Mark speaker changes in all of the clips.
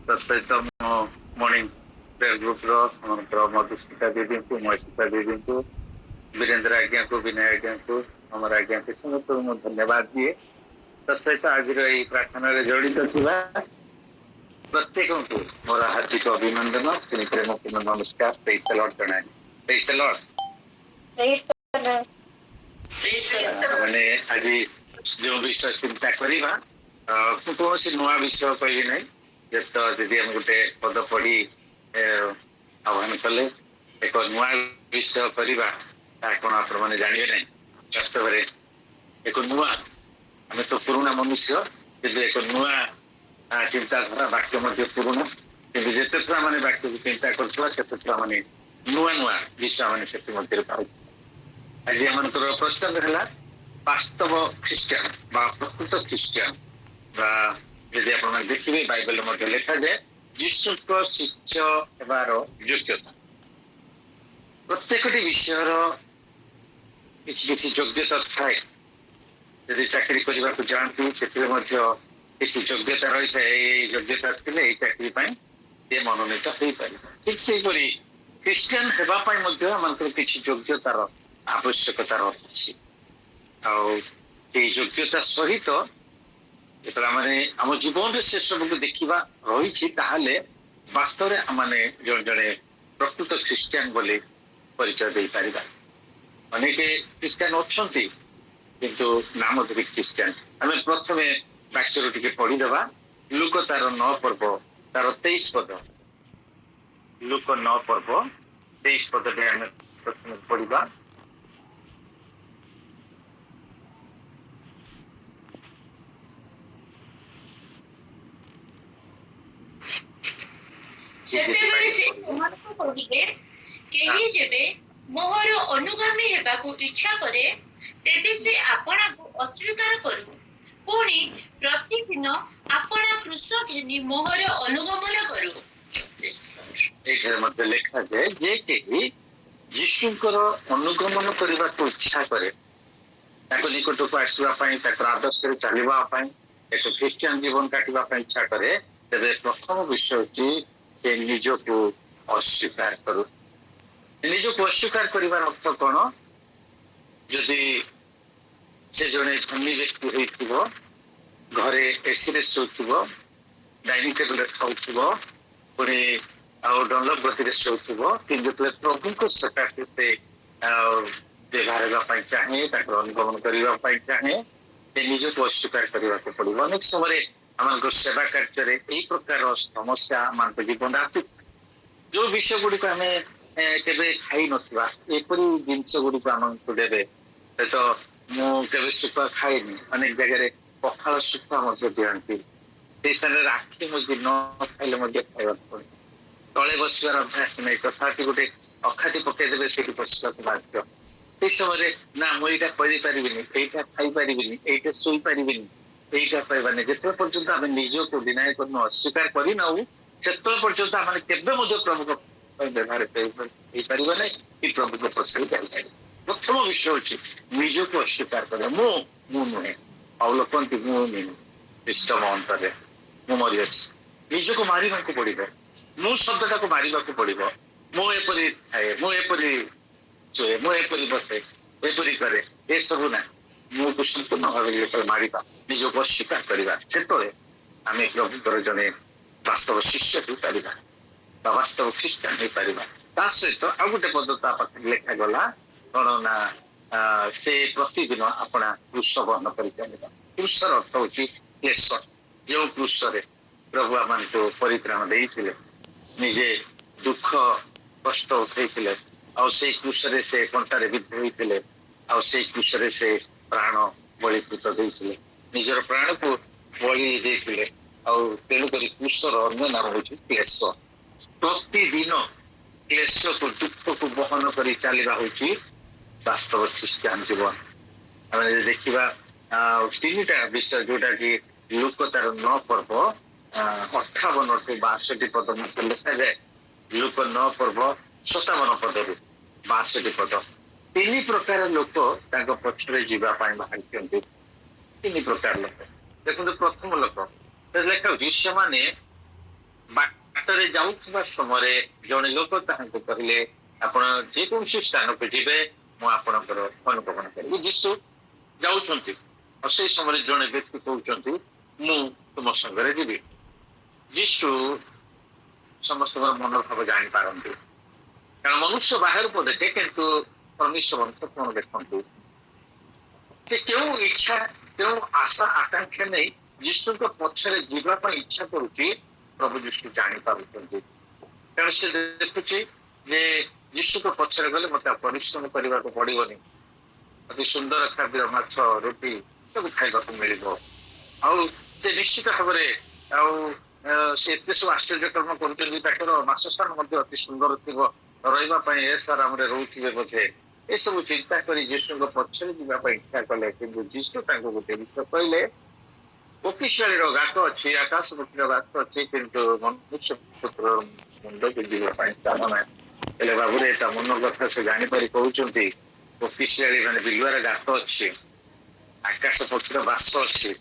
Speaker 1: ତା ସହିତ ମୁଁ ମର୍ଣ୍ଣିଂ ପ୍ରେୟାର ଗ୍ରୁପର ଆମର ମଧୁସ୍ମିତା ଦିଦିଙ୍କୁ, ମହେଶିତା ଦିଦିଙ୍କୁ, ବୀରେନ୍ଦ୍ର ଆଜ୍ଞାଙ୍କୁ, ବିନୟ ଆଜ୍ଞାଙ୍କୁ, ଆମର ଆଜ୍ଞାଙ୍କୁ ସମସ୍ତଙ୍କୁ ମୁଁ ଧନ୍ୟବାଦ ଦିଏ। ତା ସହିତ ଆଜିର ଏଇ ପ୍ରାର୍ଥନାରେ ଜଡ଼ିତ ଥିବା ପ୍ରତ୍ୟେକଙ୍କୁ ମୋର ହାର୍ଦ୍ଦିକ ଅଭିନନ୍ଦନ, ପୁଣି ପ୍ରେମପୂର୍ଣ୍ଣ ନମସ୍କାର, ପ୍ରେଜ୍ ଦ ଲର୍ଡ ଜଣାଏ। ପ୍ରେଜ୍ ଦ ଲର୍ଡ। ମାନେ ଆଜି ଯୋଉ ବିଷୟ ଚିନ୍ତା କରିବା, ମୁଁ କୌଣସି ନୂଆ ବିଷୟ କହିବି ନାହିଁ। ଯେତ ଯଦି ଆମେ ଗୋଟେ ପଦ ପଢି ଆହ୍ୱାନ କଲେ ଏକ ନୂଆ ବିଷୟ କରିବା, ତାହା କଣ ଆପଣମାନେ ଜାଣିବେ ନାହିଁ। ବାସ୍ତବରେ ଏକ ନୂଆ, ଆମେ ତ ପୁରୁଣା ମନୁଷ୍ୟ, କିନ୍ତୁ ଏକ ନୂଆ ଚିନ୍ତାଧାରା, ବାକ୍ୟ ମଧ୍ୟ ପୁରୁଣା, କିନ୍ତୁ ଯେତେ ଥର ମାନେ ବାକ୍ୟକୁ ଚିନ୍ତା କରୁଥିବା ସେତେ ଥର ମାନେ ନୂଆ ନୂଆ ବିଷୟ ମାନେ ସେଥି ମଧ୍ୟରେ ପାଉଛୁ। ଆଜି ଆମଙ୍କର ପ୍ରସଙ୍ଗ ହେଲା ବାସ୍ତବ ଖ୍ରୀଷ୍ଟିଆନ ବା ପ୍ରକୃତ ଖ୍ରୀଷ୍ଟିଆନ, ବା ଯଦି ଆପଣମାନେ ଦେଖିବେ ବାଇବେଲରେ ମଧ୍ୟ ଲେଖାଯାଏ ଯୀଶୁଙ୍କ ଶିଷ୍ୟ ହେବାର ଯୋଗ୍ୟତା। ପ୍ରତ୍ୟେକଟି ବିଷୟର କିଛି କିଛି ଯୋଗ୍ୟତା ଥାଏ। ଯଦି ଚାକିରି କରିବାକୁ ଯାଆନ୍ତି ସେଥିରେ ମଧ୍ୟ କିଛି ଯୋଗ୍ୟତା ରହିଥାଏ। ଏଇ ଯୋଗ୍ୟତା ଥିଲେ ଏଇ ଚାକିରି ପାଇଁ ସେ ମନୋନୀତ ହେଇପାରିବ। ଠିକ ସେହିପରି ଖ୍ରୀଷ୍ଟିଆନ ହେବା ପାଇଁ ମଧ୍ୟ ଆମଙ୍କର କିଛି ଯୋଗ୍ୟତାର ଆବଶ୍ୟକତା ରହିଛି। ଆଉ ସେଇ ଯୋଗ୍ୟତା ସହିତ ଯେତେବେଳେ ଆମେ ଆମ ଜୀବନରେ ସେ ସବୁକୁ ଦେଖିବା ରହିଛି, ତାହେଲେ ବାସ୍ତବରେ ଆମେ ଜଣେ ଜଣେ ପ୍ରକୃତ ଖ୍ରୀଷ୍ଟିଆନ ବୋଲି ପରିଚୟ ଦେଇପାରିବା। ଅନେକ ଖ୍ରୀଷ୍ଟିଆନ ଅଛନ୍ତି କିନ୍ତୁ ନାମଧାରୀ ଖ୍ରୀଷ୍ଟିଆନ। ଆମେ ପ୍ରଥମେ ବାକ୍ୟରୁ ଟିକେ ପଢିଦେବା। ଲୁକ ତାର 9 ପର୍ବ ତାର 23 ପଦ, ଲୁକ 9 ପର୍ବ 23 ପଦରେ ଆମେ ପ୍ରଥମେ ପଢିବା।
Speaker 2: ସେତେବେଳେ ସେ ସେମାନଙ୍କୁ କହିଲେ, କେହି ଯେବେ ମୋହର ଅନୁଗାମୀ ହେବାକୁ ଇଚ୍ଛା କରେ, ତେବେ ସେ ଆପଣାକୁ ଅସ୍ୱୀକାର କରୁ, ପୁଣି ପ୍ରତିଦିନ ଆପଣା କ୍ରୁଶ ଘେନି ମୋହର ଅନୁଗମନ କରୁ।
Speaker 1: ଏଠାରେ ମଧ୍ୟ ଲେଖାଯାଏ ଯେ କେହି ଯୀଶୁଙ୍କର ଅନୁଗମନ କରିବାକୁ ଇଚ୍ଛା କରେ, ତାଙ୍କ ନିକଟକୁ ଆସିବା ପାଇଁ, ତାଙ୍କର ଆଦର୍ଶରେ ଚାଲିବା ପାଇଁ, ଏକ ଖ୍ରୀଷ୍ଟିଆନ ଜୀବନ କାଟିବା ପାଇଁ ଇଚ୍ଛା କରେ, ତେବେ ପ୍ରଥମ ବିଷୟ ହେଉଛି ସେ ନିଜକୁ ଅସ୍ୱୀକାର କରୁ। ନିଜକୁ ଅସ୍ୱୀକାର କରିବାର ଅର୍ଥ କଣ? ଯଦି ସେ ଜଣେ ଧନୀ ବ୍ୟକ୍ତି ହେଇଥିବ, ଘରେ ଏସିରେ ଶୋଉଥିବ, ଡାଇନିଂ ଟେବୁଲରେ ଖାଉଥିବ, ପୁଣି ଆଉ ଡଲର ଗତିରେ ଶୋଉଥିବ, କିନ୍ତୁ ଯେତେବେଳେ ପ୍ରଭୁଙ୍କ ସକାଶେ ସେ ବ୍ୟବହାର ହେବା ପାଇଁ ଚାହେଁ, ତାଙ୍କର ଅନୁଗମନ କରିବା ପାଇଁ ଚାହେଁ, ସେ ନିଜକୁ ଅସ୍ୱୀକାର କରିବାକୁ ପଡିବ। ଅନେକ ସମୟରେ ଆମମାନଙ୍କ ସେବା କାର୍ଯ୍ୟରେ ଏଇ ପ୍ରକାର ସମସ୍ୟା ଆମମାନଙ୍କ ଜୀବନରେ ଆସି, ଯୋଉ ବିଷୟ ଗୁଡିକ ଆମେ କେବେ ଖାଇ ନଥିବା, ଏପରି ଜିନିଷ ଗୁଡିକ ଆମକୁ ଦେବେ। ତ ମୁଁ କେବେ ଶୁଖୁଆ ଖାଇନି, ଅନେକ ଜାଗାରେ ପଖାଳ ଶୁଖୁଆ ମଧ୍ୟ ଦିଅନ୍ତି। ସେଇ ସ୍ଥାନରେ ଆଖି ମଧ୍ୟ ନ ଖାଇଲେ ମଧ୍ୟ ଖାଇବାକୁ ପଡେ। ତଳେ ବସିବାର ଅଭ୍ୟାସ ନାହିଁ, ତଥାପି ଗୋଟେ ଅଖାଟି ପକେଇଦେବେ ସେଇଠି ବସିବାକୁ ବାଧ୍ୟ। ସେଇ ସମୟରେ ନା ମୁଁ ଏଇଟା କରିପାରିବିନି, ଏଇଟା ଖାଇପାରିବିନି, ଏଇଟା ଶୋଇପାରିବିନି, ଏଇଟା ପାଇବାନି। ଯେତେବେଳେ ପର୍ଯ୍ୟନ୍ତ ଆମେ ନିଜକୁ ବିନାୟ କରିନୁ, ଅସ୍ୱୀକାର କରିନାଉ, ସେତେବେଳେ ପର୍ଯ୍ୟନ୍ତ ଆମେ କେବେ ମଧ୍ୟ ପ୍ରଭୁଙ୍କ ବ୍ୟବହାର ହେଇପାରିବ ନାହିଁ କି ପ୍ରଭୁଙ୍କ ପଛରେ ଯାଇପାରିବ। ପ୍ରଥମ ବିଷୟ ହଉଛି ନିଜକୁ ଅସ୍ୱୀକାର କରିବା। ମୁଁ ନୁହେଁ, ଆଉ ଲୋକନ୍ତି ମୁଁ ନୁହେଁ, ସିଷ୍ଟମ ଅନ୍ତରରେ ମୁଁ ମରିଅଛି। ନିଜକୁ ମାରିବାକୁ ପଡିବ, ମୁଁ ଶବ୍ଦଟାକୁ ମାରିବାକୁ ପଡିବ। ମୁଁ ଏପରି ଥାଏ, ମୁଁ ଏପରି ଶୁଏ, ମୁଁ ଏପରି ବସେ, ଏପରି କରେ, ଏସବୁ ନା। ମୁଁକୁ ସମ୍ପୂର୍ଣ୍ଣ ଭାବେ ଯେତେବେଳେ ମାରିବା, ନିଜକୁ ଅସ୍ୱୀକାର କରିବା, ସେତେବେଳେ ଆମେ ପ୍ରଭୁଙ୍କର ଜଣେ ବାସ୍ତବ ଶିଷ୍ୟ ହେଇପାରିବା ବା ବାସ୍ତବ ଖ୍ରୀଷ୍ଟିଆନ ହେଇପାରିବା। ତା ସହିତ ଆଉ ଗୋଟେ ପଦ ତା ପାଖରେ ଲେଖାଗଲା କଣ ନା, ସେ ପ୍ରତିଦିନ ଆପଣା କ୍ରୁଶ ବହନ କରି ଚାଲିବା। କ୍ରୁଶର ଅର୍ଥ ହଉଛି କ୍ଲେଶ। ଯେଉଁ କ୍ରୁଶରେ ପ୍ରଭୁ ଆମମାନଙ୍କୁ ପରିତ୍ରାଣ ଦେଇଥିଲେ, ନିଜେ ଦୁଃଖ କଷ୍ଟ ଉଠେଇଥିଲେ, ଆଉ ସେଇ କ୍ରୁଶରେ ସେ କଣ୍ଟାରେ ବିଦ୍ଧ ହୋଇଥିଲେ, ଆଉ ସେଇ କ୍ରୁଶରେ ସେ ପ୍ରାଣ ବଳିକୃତ ଦେଇଥିଲେ, ନିଜର ପ୍ରାଣକୁ ବଳି ଦେଇଥିଲେ। ଆଉ ତେଣୁକରି କ୍ରୁଶର ଅନ୍ୟ ନାମ ହଉଛି କ୍ଲେଶ। ପ୍ରତିଦିନ କ୍ଲେଶକୁ, ଦୁଃଖକୁ ବହନ କରି ଚାଲିବା ହଉଛି ବାସ୍ତବ ଖ୍ରୀଷ୍ଟିଆନ ଜୀବନ। ଆମେ ଯଦି ଦେଖିବା 3ଟା ବିଷୟ, ଯୋଉଟା କି ଲୁକ ତାର 9 ପର୍ବ 58 ରୁ 62 ପଦ ମଧ୍ୟ ଲେଖାଯାଏ। ଲୁକ 9 ପର୍ବ 57 ପଦରୁ 62 ପଦ। 3 ପ୍ରକାର ଲୋକ ତାଙ୍କ ପଛରେ ଯିବା ପାଇଁ ବାହାରିଛନ୍ତି। 3 ପ୍ରକାର ଲୋକ। ଦେଖନ୍ତୁ ପ୍ରଥମ ଲୋକ ଲେଖା ହଉଛି, ସେମାନେ ବାଟରେ ଯାଉଥିବା ସମୟରେ ଜଣେ ଲୋକ ତାହାଙ୍କୁ କହିଲେ ଆପଣ ଯେକୌଣସି ସ୍ଥାନକୁ ଯିବେ ମୁଁ ଆପଣଙ୍କର ଅନୁଗମନ କରିବି। ଯୀଶୁ ଯାଉଛନ୍ତି ଆଉ ସେଇ ସମୟରେ ଜଣେ ବ୍ୟକ୍ତି କହୁଛନ୍ତି ମୁଁ ତୁମ ସାଙ୍ଗରେ ଯିବି। ଯୀଶୁ ସମସ୍ତଙ୍କର ମନୋଭାବ ଜାଣିପାରନ୍ତି, କାରଣ ମନୁଷ୍ୟ ବାହାରକୁ ଦେଖେ କିନ୍ତୁ ପରମେଶ୍ୱର କଣ ଦେଖନ୍ତୁ। ସେ କେଉଁ ଇଚ୍ଛା କେଉଁ ଆଶା ଆକାଂକ୍ଷା ନେଇ ଯୀଶୁଙ୍କ ପଛରେ ଯିବା ପାଇଁ ଇଚ୍ଛା କରୁଛି ପ୍ରଭୁ ଯୀଶୁ ଜାଣିପାରୁଛନ୍ତି। କାରଣ ସେ ଦେଖୁଛି ଯେ ଯୀଶୁଙ୍କ ପଛରେ ଗଲେ ମତେ ପରିଶ୍ରମ କରିବାକୁ ପଡିବନି, ଅତି ସୁନ୍ଦର ଖାଦ୍ୟ ମାଛ ରୁଟି ସବୁ ଖାଇବାକୁ ମିଳିବ। ଆଉ ସେ ନିଶ୍ଚିତ ଭାବରେ ଆଉ ସେ ଏତେ ସବୁ ଆଶ୍ଚର୍ଯ୍ୟ କର୍ମ କରୁଛନ୍ତି, ତାଙ୍କର ବାସସ୍ଥାନ ମଧ୍ୟ ଅତି ସୁନ୍ଦର ଥିବ, ରହିବା ପାଇଁ ଏ ଆରାମରେ ରହୁଥିବେ ବୋଧେ। ଏସବୁ ଚିନ୍ତା କରି ଯୀଶୁଙ୍କ ପଛରେ ଯିବା ପାଇଁ ଇଚ୍ଛା କଲେ, କିନ୍ତୁ ଯୀଶୁ ତାଙ୍କୁ ଗୋଟେ ବିଷୟ କହିଲେ କୋକିଶିଆଳିର ଗାତ ଅଛି, ଆକାଶ ପକ୍ଷୀର ଗାତ ଅଛି, କିନ୍ତୁ ମନୁଷ୍ୟ ପୁତ୍ର ମୁଣ୍ଡକୁ ଯିବା ପାଇଁ ସ୍ଥାନ ନାହିଁ। ହେଲେ ବାବୁରେ ତା ମନ କଥା ସେ ଜାଣିପାରି କହୁଛନ୍ତି କୋକିଶିଆଳି ମାନେ ବିଲୁଆର ଗାତ ଅଛି, ଆକାଶ ପକ୍ଷୀର ବାସ ଅଛି,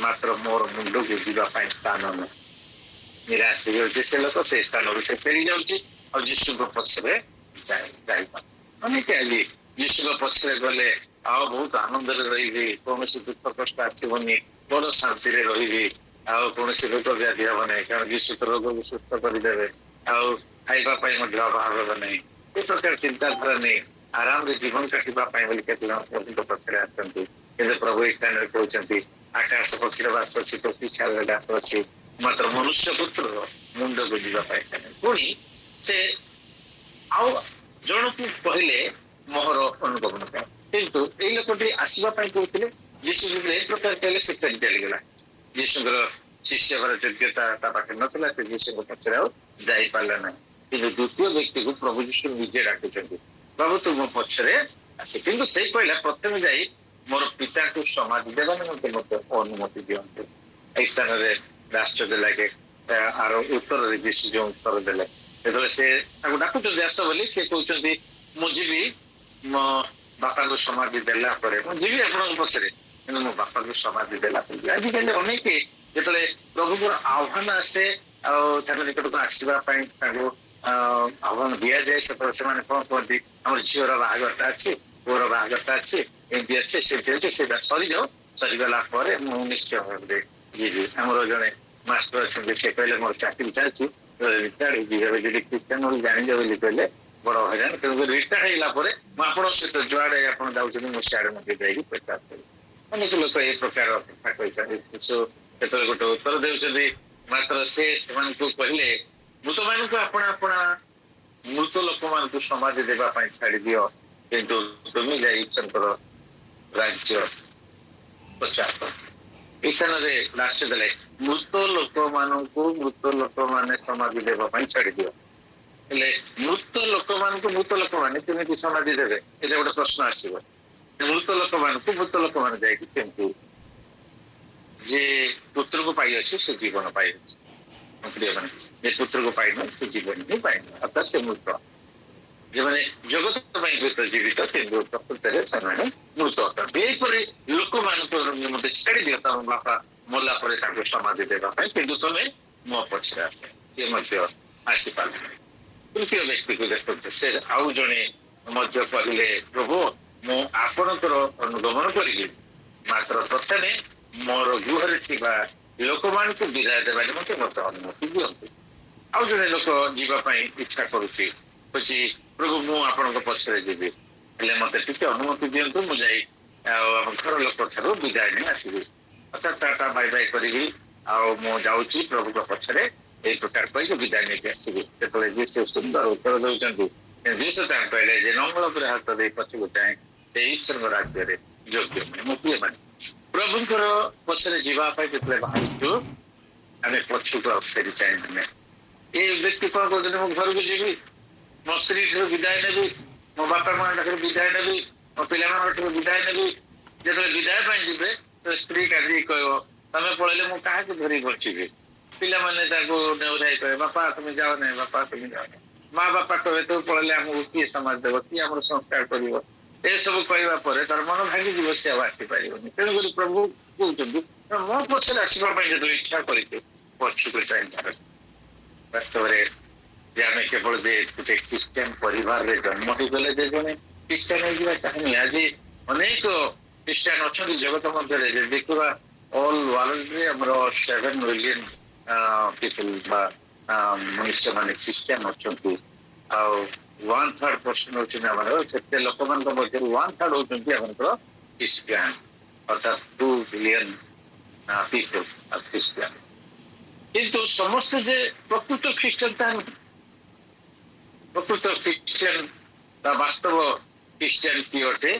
Speaker 1: ମାତ୍ର ମୋର ମୁଣ୍ଡକୁ ଯିବା ପାଇଁ ସ୍ଥାନ ନାହିଁ। ନିରାଶ ହେଇଯାଉଛି ସେ ଲୋକ, ସେଇ ସ୍ଥାନରୁ ସେ ଫେରି ଯାଉଛି ଆଉ ଯୀଶୁଙ୍କ ପଛରେ ଯାଇପାରେ। ଅନେକ ଆଜି ଯୀଶୁଙ୍କ ପଛରେ ଗଲେ ଆଉ ବହୁତ ଆନନ୍ଦରେ ରହିବି, କୌଣସି ଦୁଃଖ କଷ୍ଟ ଆସିବନି, ବଡ ଶାନ୍ତିରେ ରହିବି, ଆଉ କୌଣସି ରୋଗ ବ୍ୟାଧି ହବ ନାହିଁ, କାରଣ ଯୀଶୁ ତ ରୋଗକୁ ସୁସ୍ଥ କରିଦେବେ, ଆଉ ଖାଇବା ପାଇଁ ମଧ୍ୟ ଅଭାବ ହେବ ନାହିଁ। ଏ ପ୍ରକାର ଚିନ୍ତାଧାରା ନେଇ ଆରାମରେ ଜୀବନ କାଟିବା ପାଇଁ ବୋଲି କେତେ ଜଣ ପ୍ରଭୁଙ୍କ ପଛରେ ଆସନ୍ତି। କିନ୍ତୁ ପ୍ରଭୁ ଏଇ ସ୍ଥାନରେ କହୁଛନ୍ତି ଆକାଶ ପକ୍ଷୀର ବାସ ଅଛି, କୋକିଶିଆଳିର ଗାତ ଅଛି, ମାତ୍ର ମନୁଷ୍ୟ ପୁତ୍ରର ମୁଣ୍ଡକୁ ଯିବା ପାଇଁ। ପୁଣି ସେ ଆଉ ଜଣକୁ କହିଲେ ମୋହର ଅନୁଗମନ ପାଇଁ, କିନ୍ତୁ ଏଇ ଲୋକଟି ଆସିବା ପାଇଁ କହୁଥିଲେ, ଯୀଶୁ ଏ ପ୍ରକାର କହିଲେ ସେ ଫେରି ଚାଲିଗଲା। ଯୀଶୁଙ୍କର ଶିଷ୍ୟ ହେବାର ଯୋଗ୍ୟତା ତା ପାଖରେ ନଥିଲା, ସେ ଯୀଶୁଙ୍କ ପଛରେ ଆଉ ଯାଇପାରିଲା ନାହିଁ। କିନ୍ତୁ ଦ୍ୱିତୀୟ ବ୍ୟକ୍ତିକୁ ପ୍ରଭୁ ଯୀଶୁ ନିଜେ ଡାକୁଛନ୍ତି, ପ୍ରଭୁ ତୁ ମୋ ପଛରେ ଆସେ। କିନ୍ତୁ ସେ କହିଲା ପ୍ରଥମେ ଯାଇ ମୋର ପିତାଙ୍କୁ ସମାଧି ଦେବା ନିମନ୍ତେ ମତେ ଅନୁମତି ଦିଅନ୍ତୁ। ଏଇ ସ୍ଥାନରେ ଆଶ୍ଚର୍ଯ୍ୟ ଲାଗେ, ଆର ଉତ୍ତରରେ ଯୀଶୁ ଯୋଉ ଉତ୍ତର ଦେଲେ, ଯେତେବେଳେ ସେ ତାକୁ ଡାକୁଛନ୍ତି ଆସ ବୋଲି, ସେ କହୁଛନ୍ତି ମୁଁ ଯିବି ମୋ ବାପାଙ୍କୁ ସମାଧି ଦେଲା ପରେ ମୁଁ ଯିବି ଆପଣଙ୍କ ପଛରେ, କିନ୍ତୁ ମୋ ବାପାଙ୍କୁ ସମାଧି ଦେଲା ପରେ। ଆଜିକାଲି ଅନେକ ଯେତେବେଳେ ପ୍ରଭୁଙ୍କର ଆହ୍ୱାନ ଆସେ ଆଉ ତାଙ୍କ ନିକଟକୁ ଆସିବା ପାଇଁ ତାଙ୍କୁ ଆହ୍ୱାନ ଦିଆଯାଏ, ସେତେବେଳେ ସେମାନେ କଣ କୁହନ୍ତି ଆମର ଝିଅର ବାହାଘରଟା ଅଛି, ପୁଅର ବାହାଘରଟା ଅଛି, ଏମିତି ଅଛି ସେମିତି ଅଛି, ସେଇଟା ସରିଯାଉ, ସରିଗଲା ପରେ ମୁଁ ନିଶ୍ଚୟ ଭାବରେ ଯିବି। ଆମର ଜଣେ ମାଷ୍ଟର ଅଛନ୍ତି, ସେ କହିଲେ ମୋର ଚାକିରି ଚାଲିଛି, ରିଟାୟାର୍ଡ ହେଇଯିବେ, ଯଦି ଖ୍ରୀଷ୍ଟିଆନ ବୋଲି ଜାଣିବେ ବୋଲି କହିଲେ ବଡ ହଇରାଣ, ତେଣୁ ରିଟାୟାର୍ଡ ହେଇଗଲା ପରେ ମୁଁ ଆପଣଙ୍କ ସହିତ ଯୁଆଡେ ଆପଣ ଯାଉଛନ୍ତି ମୁଁ ସିଆଡେ ମଧ୍ୟ ଯାଇକି ପ୍ରଚାର କରିବି। ଅନେକ ଲୋକ ଏ ପ୍ରକାର କଥା କହିଛନ୍ତି। ଯୀଶୁ ଯେତେବେଳେ ଗୋଟେ ଉତ୍ତର ଦେଉଛନ୍ତି, ମାତ୍ର ସେ ସେମାନଙ୍କୁ କହିଲେ ମୃତମାନଙ୍କୁ ଆପଣା ମୃତ ଲୋକମାନଙ୍କୁ ସମାଧି ଦେବା ପାଇଁ ଛାଡି ଦିଅ, କିନ୍ତୁ ତୁମେ ଯାଇ ଈଶ୍ୱରଙ୍କର ରାଜ୍ୟ ପ୍ରଚାର କର। ଏଇ ସ୍ଥାନରେ ଲାଷ୍ଟ ଦେଲେ ମୃତ ଲୋକମାନେ ସମାଧି ଦେବା ପାଇଁ ଛାଡି ଦିଅ। ହେଲେ ମୃତ ଲୋକମାନେ କେମିତି ସମାଧି ଦେବେ, ଏଇଟା ଗୋଟେ ପ୍ରଶ୍ନ ଆସିବ। ମୃତ ଲୋକମାନେ ଯାଇକି କେମିତି, ଯେ ପୁତ୍ରକୁ ପାଇଅଛି ସେ ଜୀବନ ପାଇଅଛି, ପ୍ରିୟମାନେ ଯେ ପୁତ୍ରକୁ ପାଇନ ସେ ଜୀବନ ହିଁ ପାଇନ, ଅର୍ଥାତ ସେ ମୃତ। ଯେଉଁମାନେ ଜଗତ ପାଇଁ ହୁଏତ ଜୀବିତ କିନ୍ତୁ ପ୍ରକୃତରେ ସେମାନେ ମୃତ ଅଟନ୍ତି। ଏହିପରି ଲୋକମାନଙ୍କୁ ମତେ ଛାଡି ଦିଅ ତମ ବାପା ମଲା ପରେ ତାଙ୍କୁ ସମାଧି ଦେବା ପାଇଁ, କିନ୍ତୁ ତମେ ମୋ ପଛରେ ଆସ। ସିଏ ମଧ୍ୟ ଆସିପାରିଲେ। ତୃତୀୟ ବ୍ୟକ୍ତିକୁ ଦେଖନ୍ତୁ, ସେ ଆଉ ଜଣେ ମଧ୍ୟ କହିଲେ ପ୍ରଭୁ ମୁଁ ଆପଣଙ୍କର ଅନୁଗମନ କରିବି, ମାତ୍ର ପ୍ରଥମେ ମୋର ଗୃହରେ ଥିବା ଲୋକମାନଙ୍କୁ ବିଦାୟ ଦେବା ନିମନ୍ତେ ମତେ ଅନୁମତି ଦିଅନ୍ତୁ। ଆଉ ଜଣେ ଲୋକ ଯିବା ପାଇଁ ଇଚ୍ଛା କରୁଛି, କହୁଛି ପ୍ରଭୁ ମୁଁ ଆପଣଙ୍କ ପଛରେ ଯିବି, ହେଲେ ମତେ ଟିକେ ଅନୁମତି ଦିଅନ୍ତୁ, ମୁଁ ଯାଇ ଆଉ ଆମ ଘର ଲୋକ ଠାରୁ ବିଦାୟ ନେଇ ଆସିବି, ଅର୍ଥାତ ଟାଟା ବାଇ ବାଇ କରିବି, ଆଉ ମୁଁ ଯାଉଛି ପ୍ରଭୁଙ୍କ ପଛରେ, ଏଇ ପ୍ରକାର କହିକି ବିଦାୟ ନେଇକି ଆସିବି। ଯେତେବେଳେ ଯୀଶୁ ସୁନ୍ଦର ଉତ୍ତର ଦଉଛନ୍ତି, ଯୀଶୁ ତାଙ୍କୁ କହିଲେ ଯେ ନଙ୍ଗଳ ଉପରେ ହାତ ଦେଇ ପଛକୁ ଚାହେଁ ସେ ଈଶ୍ୱରଙ୍କ ରାଜ୍ୟରେ ଯୋଗ୍ୟ ନୁହେଁ। ମୁଁ କିଏ ମାନେ ପ୍ରଭୁଙ୍କର ପଛରେ ଯିବା ପାଇଁ ଯେତେବେଳେ ବାହାରିଛୁ ଆମେ ପଛକୁ ଆଉ ଫେରି ଚାହିଁବୁ ନାହିଁ। ଏ ବ୍ୟକ୍ତି କଣ କହୁଛନ୍ତି ମୁଁ ଘରକୁ ଯିବି, ମୋ ସ୍ତ୍ରୀ ଠାରୁ ବିଦାୟ ନେବି, ମୋ ବାପା ମାଙ୍କ ଠାରୁ ବିଦାୟ ନେବି, ମୋ ପିଲାମାନଙ୍କ ଠାରୁ ବିଦାୟ ନେବି। ଯେତେବେଳେ ବିଦାୟ ପାଇଁ ଯିବେ ତ ସ୍ତ୍ରୀ କାନ୍ଦିକି କହିବ ତମେ ପଳେଇଲେ ମୁଁ କାହାକୁ ଧରିକି ବଞ୍ଚିବି। ପିଲାମାନେ ତାଙ୍କୁ ନେଉରାଇ କହିବେ ବାପା ତମେ ଯାଅ ନାହିଁ, ବାପା ତମେ ଯାଅ ନାହିଁ। ମା ବାପା କହିବେ ତୁ ପଳେଇଲେ ଆମକୁ କିଏ ସମାଜ ଦେବ, କିଏ ଆମର ସଂସ୍କାର କରିବ। ଏସବୁ କହିବା ପରେ ତାର ମନ ଭାଙ୍ଗିଯିବ, ସେ ଆଉ ଆସିପାରିବନି। ତେଣୁକରି ପ୍ରଭୁ କହୁଛନ୍ତି ମୋ ପଛରେ ଆସିବା ପାଇଁ ଯେତେବେଳେ ଇଚ୍ଛା କରିଛୁ ପଛକୁ ଚାହିଁବାର। ବାସ୍ତବରେ ଯେ ଆମେ କେବଳ ଯେ ଗୋଟେ ଖ୍ରୀଷ୍ଟିଆନ ପରିବାରରେ ଜନ୍ମ ହେଇଗଲେ ଯେ ଜଣେ ଖ୍ରୀଷ୍ଟିଆନ ହେଇଯିବା ତାହା ନୁହେଁ। ଆଜି ଅନେକ ଖ୍ରୀଷ୍ଟିଆନ ଅଛନ୍ତି ଜଗତ ମଧ୍ୟରେ ଯେ ଦେଖିବା ଅଲ୍ ୱାର୍ଲଡରେ ଆମର 7 ମିଲିୟନ ପିପଲ ବା ମନୁଷ୍ୟମାନେ ଖ୍ରୀଷ୍ଟିଆନ ଅଛନ୍ତି। ଆଉ 1/3% ହଉଛନ୍ତି ଆମର ସେତେ ଲୋକମାନଙ୍କ ମଧ୍ୟରୁ 1/3 ହଉଛନ୍ତି ଆପଣଙ୍କର ଖ୍ରୀଷ୍ଟିଆନ, ଅର୍ଥାତ୍ 2 ବିଲିୟନ ପିପଲ ଆର୍ ଖ୍ରୀଷ୍ଟିଆନ। କିନ୍ତୁ ସମସ୍ତେ ଯେ ପ୍ରକୃତ ଖ୍ରୀଷ୍ଟିଆନ ତାହା ନୁହେଁ। ପ୍ରକୃତ ଖ୍ରୀଷ୍ଟିଆନ ବା ବାସ୍ତବ ଖ୍ରୀଷ୍ଟିଆନ କିଏ ଅଟେ?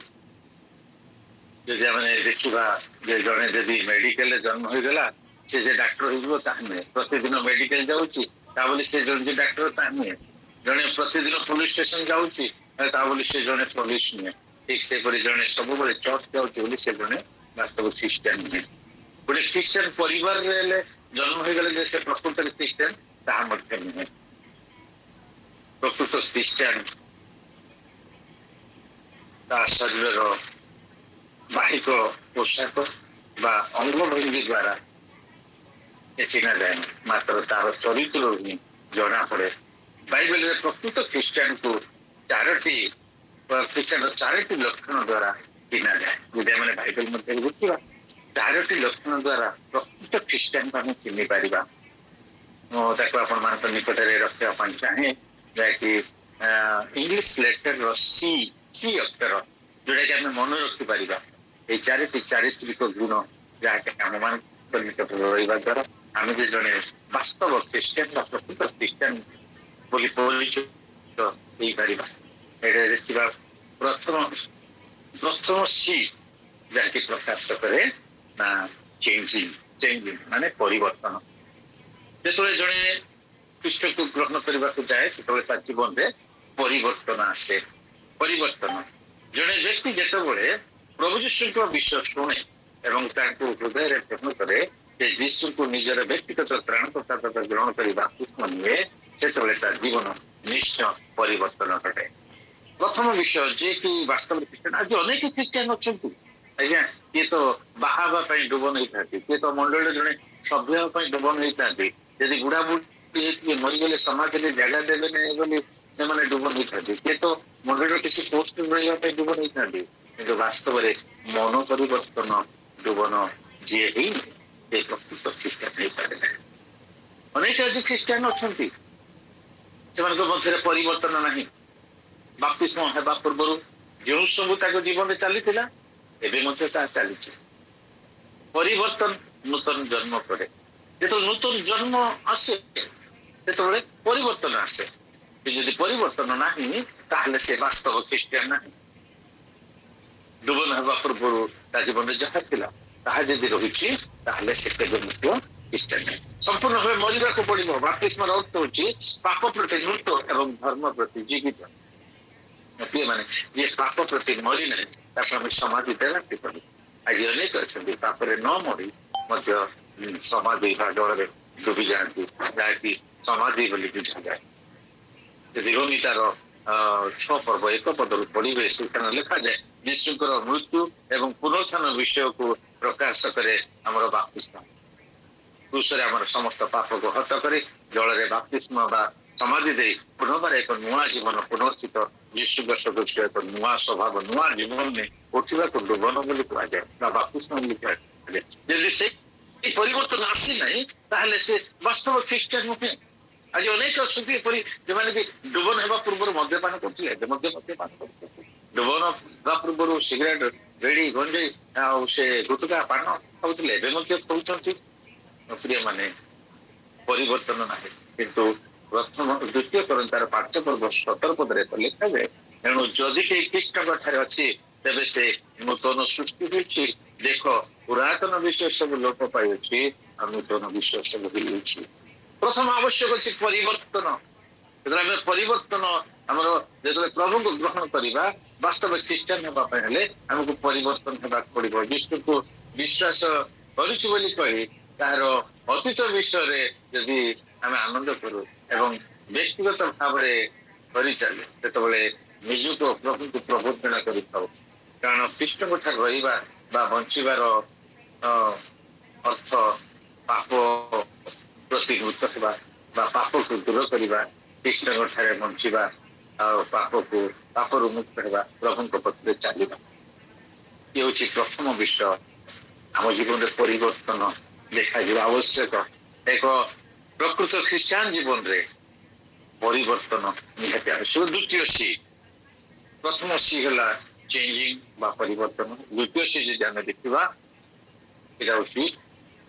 Speaker 1: ଯଦି ଆମେ ଦେଖିବା ଯେ ଜଣେ ଯଦି ମେଡିକାଲରେ ଜନ୍ମ ହେଇଗଲା ସେ ଯେ ଡାକ୍ତର ହେଇଯିବ ତାହା ନୁହେଁ। ପ୍ରତିଦିନ ମେଡିକାଲ ଯାଉଛି ତା ବୋଲି ସେ ଜଣେ ଯେ ଡାକ୍ତର ତାହା ନୁହେଁ। ଜଣେ ପ୍ରତିଦିନ ପୋଲିସ ଷ୍ଟେସନ ଯାଉଛି ତା ବୋଲି ସେ ଜଣେ ପୋଲିସ ନୁହେଁ। ଠିକ ସେପରି ଜଣେ ସବୁବେଳେ ଚର୍ଚ୍ଚ ଯାଉଛି ବୋଲି ସେ ଜଣେ ବାସ୍ତବ ଖ୍ରୀଷ୍ଟିଆନ ନୁହେଁ। ଗୋଟେ ଖ୍ରୀଷ୍ଟିଆନ ପରିବାରରେ ହେଲେ ଜନ୍ମ ହେଇଗଲେ ଯେ ସେ ପ୍ରକୃତରେ ଖ୍ରୀଷ୍ଟିଆନ ତାହା ମଧ୍ୟ ନୁହେଁ। ପ୍ରକୃତ ଖ୍ରୀଷ୍ଟିଆନ ତା ଶରୀରର ବାହିକ ପୋଷାକ ବା ଅଙ୍ଗଭଙ୍ଗୀ ଦ୍ୱାରା ଚିହ୍ନା ଯାଏନି, ମାତ୍ର ତାର ଚରିତ୍ରରୁ ହିଁ ଜଣା ପଡେ। ବାଇବେଲରେ ପ୍ରକୃତ ଖ୍ରୀଷ୍ଟିଆନକୁ ଖ୍ରୀଷ୍ଟିଆନର 4ଟି ଲକ୍ଷଣ ଦ୍ୱାରା ଚିହ୍ନାଯାଏ। ଯଦି ଆମେ ବାଇବେଲ ମଧ୍ୟରେ ଦେଖିବା 4ଟି ଲକ୍ଷଣ ଦ୍ୱାରା ପ୍ରକୃତ ଖ୍ରୀଷ୍ଟିଆନକୁ ଆମେ ଚିହ୍ନି ପାରିବା। ମୁଁ ତାକୁ ଆପଣମାନଙ୍କ ନିକଟରେ ରଖିବା ପାଇଁ ଚାହେଁ, ଯାହାକି ଇଂଲିଶ ଲେଟରର ସି ଅକ୍ଷର, ଯୋଉଟାକି ଆମେ ମନେ ରଖିପାରିବା। এই 4ଟି ଚାରିତ୍ରିକ ଗୁଣ ଯାହାକି ଆମମାନଙ୍କ ନିକଟରେ ରହିବା ଦ୍ୱାରା ଆମେ ଯେ ଜଣେ ବାସ୍ତବ ଖ୍ରୀଷ୍ଟିଆନ ବା ପ୍ରକୃତ ଖ୍ରୀଷ୍ଟିଆନ ବୋଲି ପରିଚିତ ହେଇପାରିବା। ଏଠାରେ ଦେଖିବା ପ୍ରଥମ ସି ଯାହାକି ପ୍ରକାଶ କରେ ନା ଚେଞ୍ଜିଂ ମାନେ ପରିବର୍ତ୍ତନ। ଯେତେବେଳେ ଜଣେ ଖ୍ରୀଷ୍ଟକୁ ଗ୍ରହଣ କରିବାକୁ ଯାଏ ସେତେବେଳେ ତା ଜୀବନରେ ପରିବର୍ତ୍ତନ ଆସେ। ପରିବର୍ତ୍ତନ ଜଣେ ବ୍ୟକ୍ତି ଯେତେବେଳେ ପ୍ରଭୁ ଯୀଶୁଙ୍କ ବିଷୟ ଶୁଣେ ଏବଂ ତାଙ୍କୁ ହୃଦୟରେ ଗ୍ରହଣ କରେ, ସେ ଯୀଶୁଙ୍କୁ ନିଜର ବ୍ୟକ୍ତିଗତ ତ୍ରାଣକର୍ତ୍ତା ଭାବେ ଗ୍ରହଣ କରି ବାପ୍ତିସ୍ମ ନିଏ, ସେତେବେଳେ ତା ଜୀବନ ନିଶ୍ଚୟ ପରିବର୍ତ୍ତନ ଘଟେ। ପ୍ରଥମ ବିଷୟ ଯେ କି ବାସ୍ତବ ଖ୍ରୀଷ୍ଟିଆନ, ଆଜି ଅନେକ ଖ୍ରୀଷ୍ଟିଆନ ଅଛନ୍ତି ଆଜ୍ଞା, କିଏ ତ ବାହା ହେବା ପାଇଁ ଡୁବନ ହେଇଥାନ୍ତି, କିଏ ତ ମଣ୍ଡଳୀରେ ଜଣେ ସଭ୍ୟ ହେବା ପାଇଁ ଡୁବନ ହେଇଥାନ୍ତି। ଯଦି ବୁଢାବୁଢୀ ହେଇଥିବେ ମରିଗଲେ ସମାଜରେ ଜାଗା ଦେବେ ନାହିଁ ବୋଲି ସେମାନେ ଡୁବନ ହେଇଥାନ୍ତି, କିଏ ତ ମଣ୍ଡଳୀର କିଛି ପୋଷ୍ଟ ରହିବା ପାଇଁ ଡୁବନ ହେଇଥାନ୍ତି। କିନ୍ତୁ ବାସ୍ତବରେ ମନ ପରିବର୍ତ୍ତନ ଡୁବନ ଯିଏ ହେଇନି ସେ ପ୍ରକୃତ ଖ୍ରୀଷ୍ଟିଆନ ହେଇପାରେ ନାହିଁ। ଅନେକ ଆଜି ଖ୍ରୀଷ୍ଟିଆନ ଅଛନ୍ତି ସେମାନଙ୍କ ମଧ୍ୟରେ ପରିବର୍ତ୍ତନ ନାହିଁ। ବାପ୍ତିସ୍ମ ହେବା ପୂର୍ବରୁ ଯେଉଁ ସବୁ ତାଙ୍କ ଜୀବନରେ ଚାଲିଥିଲା ଏବେ ମଧ୍ୟ ତାହା ଚାଲିଛି। ପରିବର୍ତ୍ତନ ନୂତନ ଜନ୍ମ ପରେ, ଯେତେବେଳେ ନୂତନ ଜନ୍ମ ଆସେ ସେତେବେଳେ ପରିବର୍ତ୍ତନ ଆସେ। ଯଦି ପରିବର୍ତ୍ତନ ନାହିଁ ତାହେଲେ ସେ ବାସ୍ତବ ଖ୍ରୀଷ୍ଟିଆନ ନାହିଁ। ଡୁବନ ହେବା ପୂର୍ବରୁ ତା ଜୀବନରେ ଯାହା ଥିଲା ତାହା ଯଦି ରହିଛି ତାହେଲେ ସେ କେବେ ମଧ୍ୟ ଖ୍ରୀଷ୍ଟିଆନ ନାହିଁ। ସମ୍ପୂର୍ଣ୍ଣ ଭାବେ ମରିବାକୁ ପଡିବ। ବାପ୍ତିସ୍ମର ଅର୍ଥ ହେଉଛି ପାପ ପ୍ରତି ମୃତ ଏବଂ ଧର୍ମ ପ୍ରତି ଜୀବିତ। ମାନେ ଯିଏ ପାପ ପ୍ରତି ମରିନାହିଁ ତାକୁ ଆମେ ସମାଧି ଦେଲା କିପରି? ଆଜି ଅନେକ ଅଛନ୍ତି ପାପରେ ନ ମରି ମଧ୍ୟ ସମାଧି ବା ଜଳରେ ଡୁବି ଯାଆନ୍ତି, ଯାହାକି ସମାଧି ବୋଲି ବୁଝାଯାଏ। ଯଦି ରୋମୀ ତାର 6 ପର୍ବ 1 ପଦରୁ ପଢିବେ ସେখানে ଲେଖାଯାଏ ଯୀଶୁଙ୍କର ମୃତ୍ୟୁ ଏବଂ ପୁନରୁତ୍ଥାନ ବିଷୟକୁ ପ୍ରକାଶ କରେ ଆମର ବାପ୍ତିସ୍ମ। କ୍ରୁଶରେ ଆମର ସମସ୍ତ ପାପକୁ ହତ କରି ଜଳରେ ବାପ୍ତିସ୍ମ ବା ସମାଧି ଦେଇ ପୁନର୍ବାର ଏକ ନୂଆ ଜୀବନ ପୁନର୍ଚିତ ଯୀଶୁଙ୍କ ସଦୃଶ ଏକ ନୂଆ ସ୍ୱଭାବ ନୂଆ ଜୀବନରେ ଉଠିବାକୁ ଡୁବନ ବୋଲି କୁହାଯାଏ ବା ବାପ୍ତିସ୍ମ ବୋଲି କୁହାଯାଏ। ଯଦି ସେ ପରିବର୍ତ୍ତନ ଆସିନାହିଁ ତାହେଲେ ସେ ବାସ୍ତବ ଖ୍ରୀଷ୍ଟିଆନ ନୁହେଁ। ଆଜି ଅନେକ ଅଛନ୍ତି ଏପରି ଯେଉଁମାନେ କି ଡୁବନ ହେବା ପୂର୍ବରୁ ମଦ୍ୟପାନ କରୁଥିଲେ, ଏବେ ମଧ୍ୟ ମଦ୍ୟପାନ କରୁଛନ୍ତି। ଡୁବନ ହେବା ପୂର୍ବରୁ ସିଗାରେଟ, ବିଡି, ଗଞ୍ଜେଇ ଆଉ ସେ ଗୁଟୁକା ପାନ ଖାଉଥିଲେ, ଏବେ ମଧ୍ୟ ଖାଉଛନ୍ତି। ପ୍ରିୟ ମାନେ ପରିବର୍ତ୍ତନ ନାହିଁ। କିନ୍ତୁ ଦ୍ୱିତୀୟ କରନ୍ଥୀର 5 ପର୍ବ 17 ପଦରେ ଲେଖାଯାଏ, ତେଣୁ ଯଦି କେହି ଖ୍ରୀଷ୍ଟଙ୍କ ଠାରେ ଅଛି ତେବେ ସେ ନୂତନ ସୃଷ୍ଟି ହୋଇଛି, ଦେଖ ପୁରାତନ ବିଷୟ ସବୁ ଲୋପ ପାଇଅଛି ଆଉ ନୂତନ ବିଷୟ ସବୁ ହେଇଯାଇଛି। ପ୍ରଥମ ଆବଶ୍ୟକ ଅଛି ପରିବର୍ତ୍ତନ। ଯେତେବେଳେ ଆମେ ପରିବର୍ତ୍ତନ ଆମର ଯେତେବେଳେ ପ୍ରଭୁଙ୍କୁ ଗ୍ରହଣ କରିବା, ବାସ୍ତବ ଖ୍ରୀଷ୍ଟିଆନ ହେବା ପାଇଁ ହେଲେ ଆମକୁ ପରିବର୍ତ୍ତନ ହେବାକୁ ପଡିବ। ଯୀଶୁକୁ ବିଶ୍ୱାସ କରୁଛୁ ବୋଲି କହି ତାହାର ଅତୀତ ବିଷୟରେ ଯଦି ଆମେ ଆନନ୍ଦ କରୁ ଏବଂ ବ୍ୟକ୍ତିଗତ ଭାବରେ କରିଚାଲୁ ସେତେବେଳେ ନିଜକୁ ପ୍ରଭୁଙ୍କୁ ପ୍ରବୋଧନ କରିଥାଉ। କାରଣ ଖ୍ରୀଷ୍ଟଙ୍କ ଠାରେ ରହିବା ବା ବଞ୍ଚିବାର ଅର୍ଥ ପାପ ପ୍ରତି ମୃତ ହେବା ବା ପାପକୁ ଦୂର କରିବା, କୃଷ୍ଣଙ୍କ ଠାରେ ବଞ୍ଚିବା, ଆଉ ପାପରୁ ମୁକ୍ତ ହେବା, ପ୍ରଭୁଙ୍କ ପଥରେ ଚାଲିବା। ଇଏ ହେଉଛି ପ୍ରଥମ ବିଷୟ। ଆମ ଜୀବନରେ ପରିବର୍ତ୍ତନ ଦେଖାଯିବା ଆବଶ୍ୟକ। ଏକ ପ୍ରକୃତ ଖ୍ରୀଷ୍ଟିଆନ ଜୀବନରେ ପରିବର୍ତ୍ତନ ନିହାତି ଆବଶ୍ୟକ। ଦ୍ୱିତୀୟ ସି, ପ୍ରଥମ ସି ହେଲା ଚେଞ୍ଜିଂ ବା ପରିବର୍ତ୍ତନ। ଦ୍ୱିତୀୟ ସି ଯଦି ଆମେ ଦେଖିବା, ଏଇଟା ହେଉଛି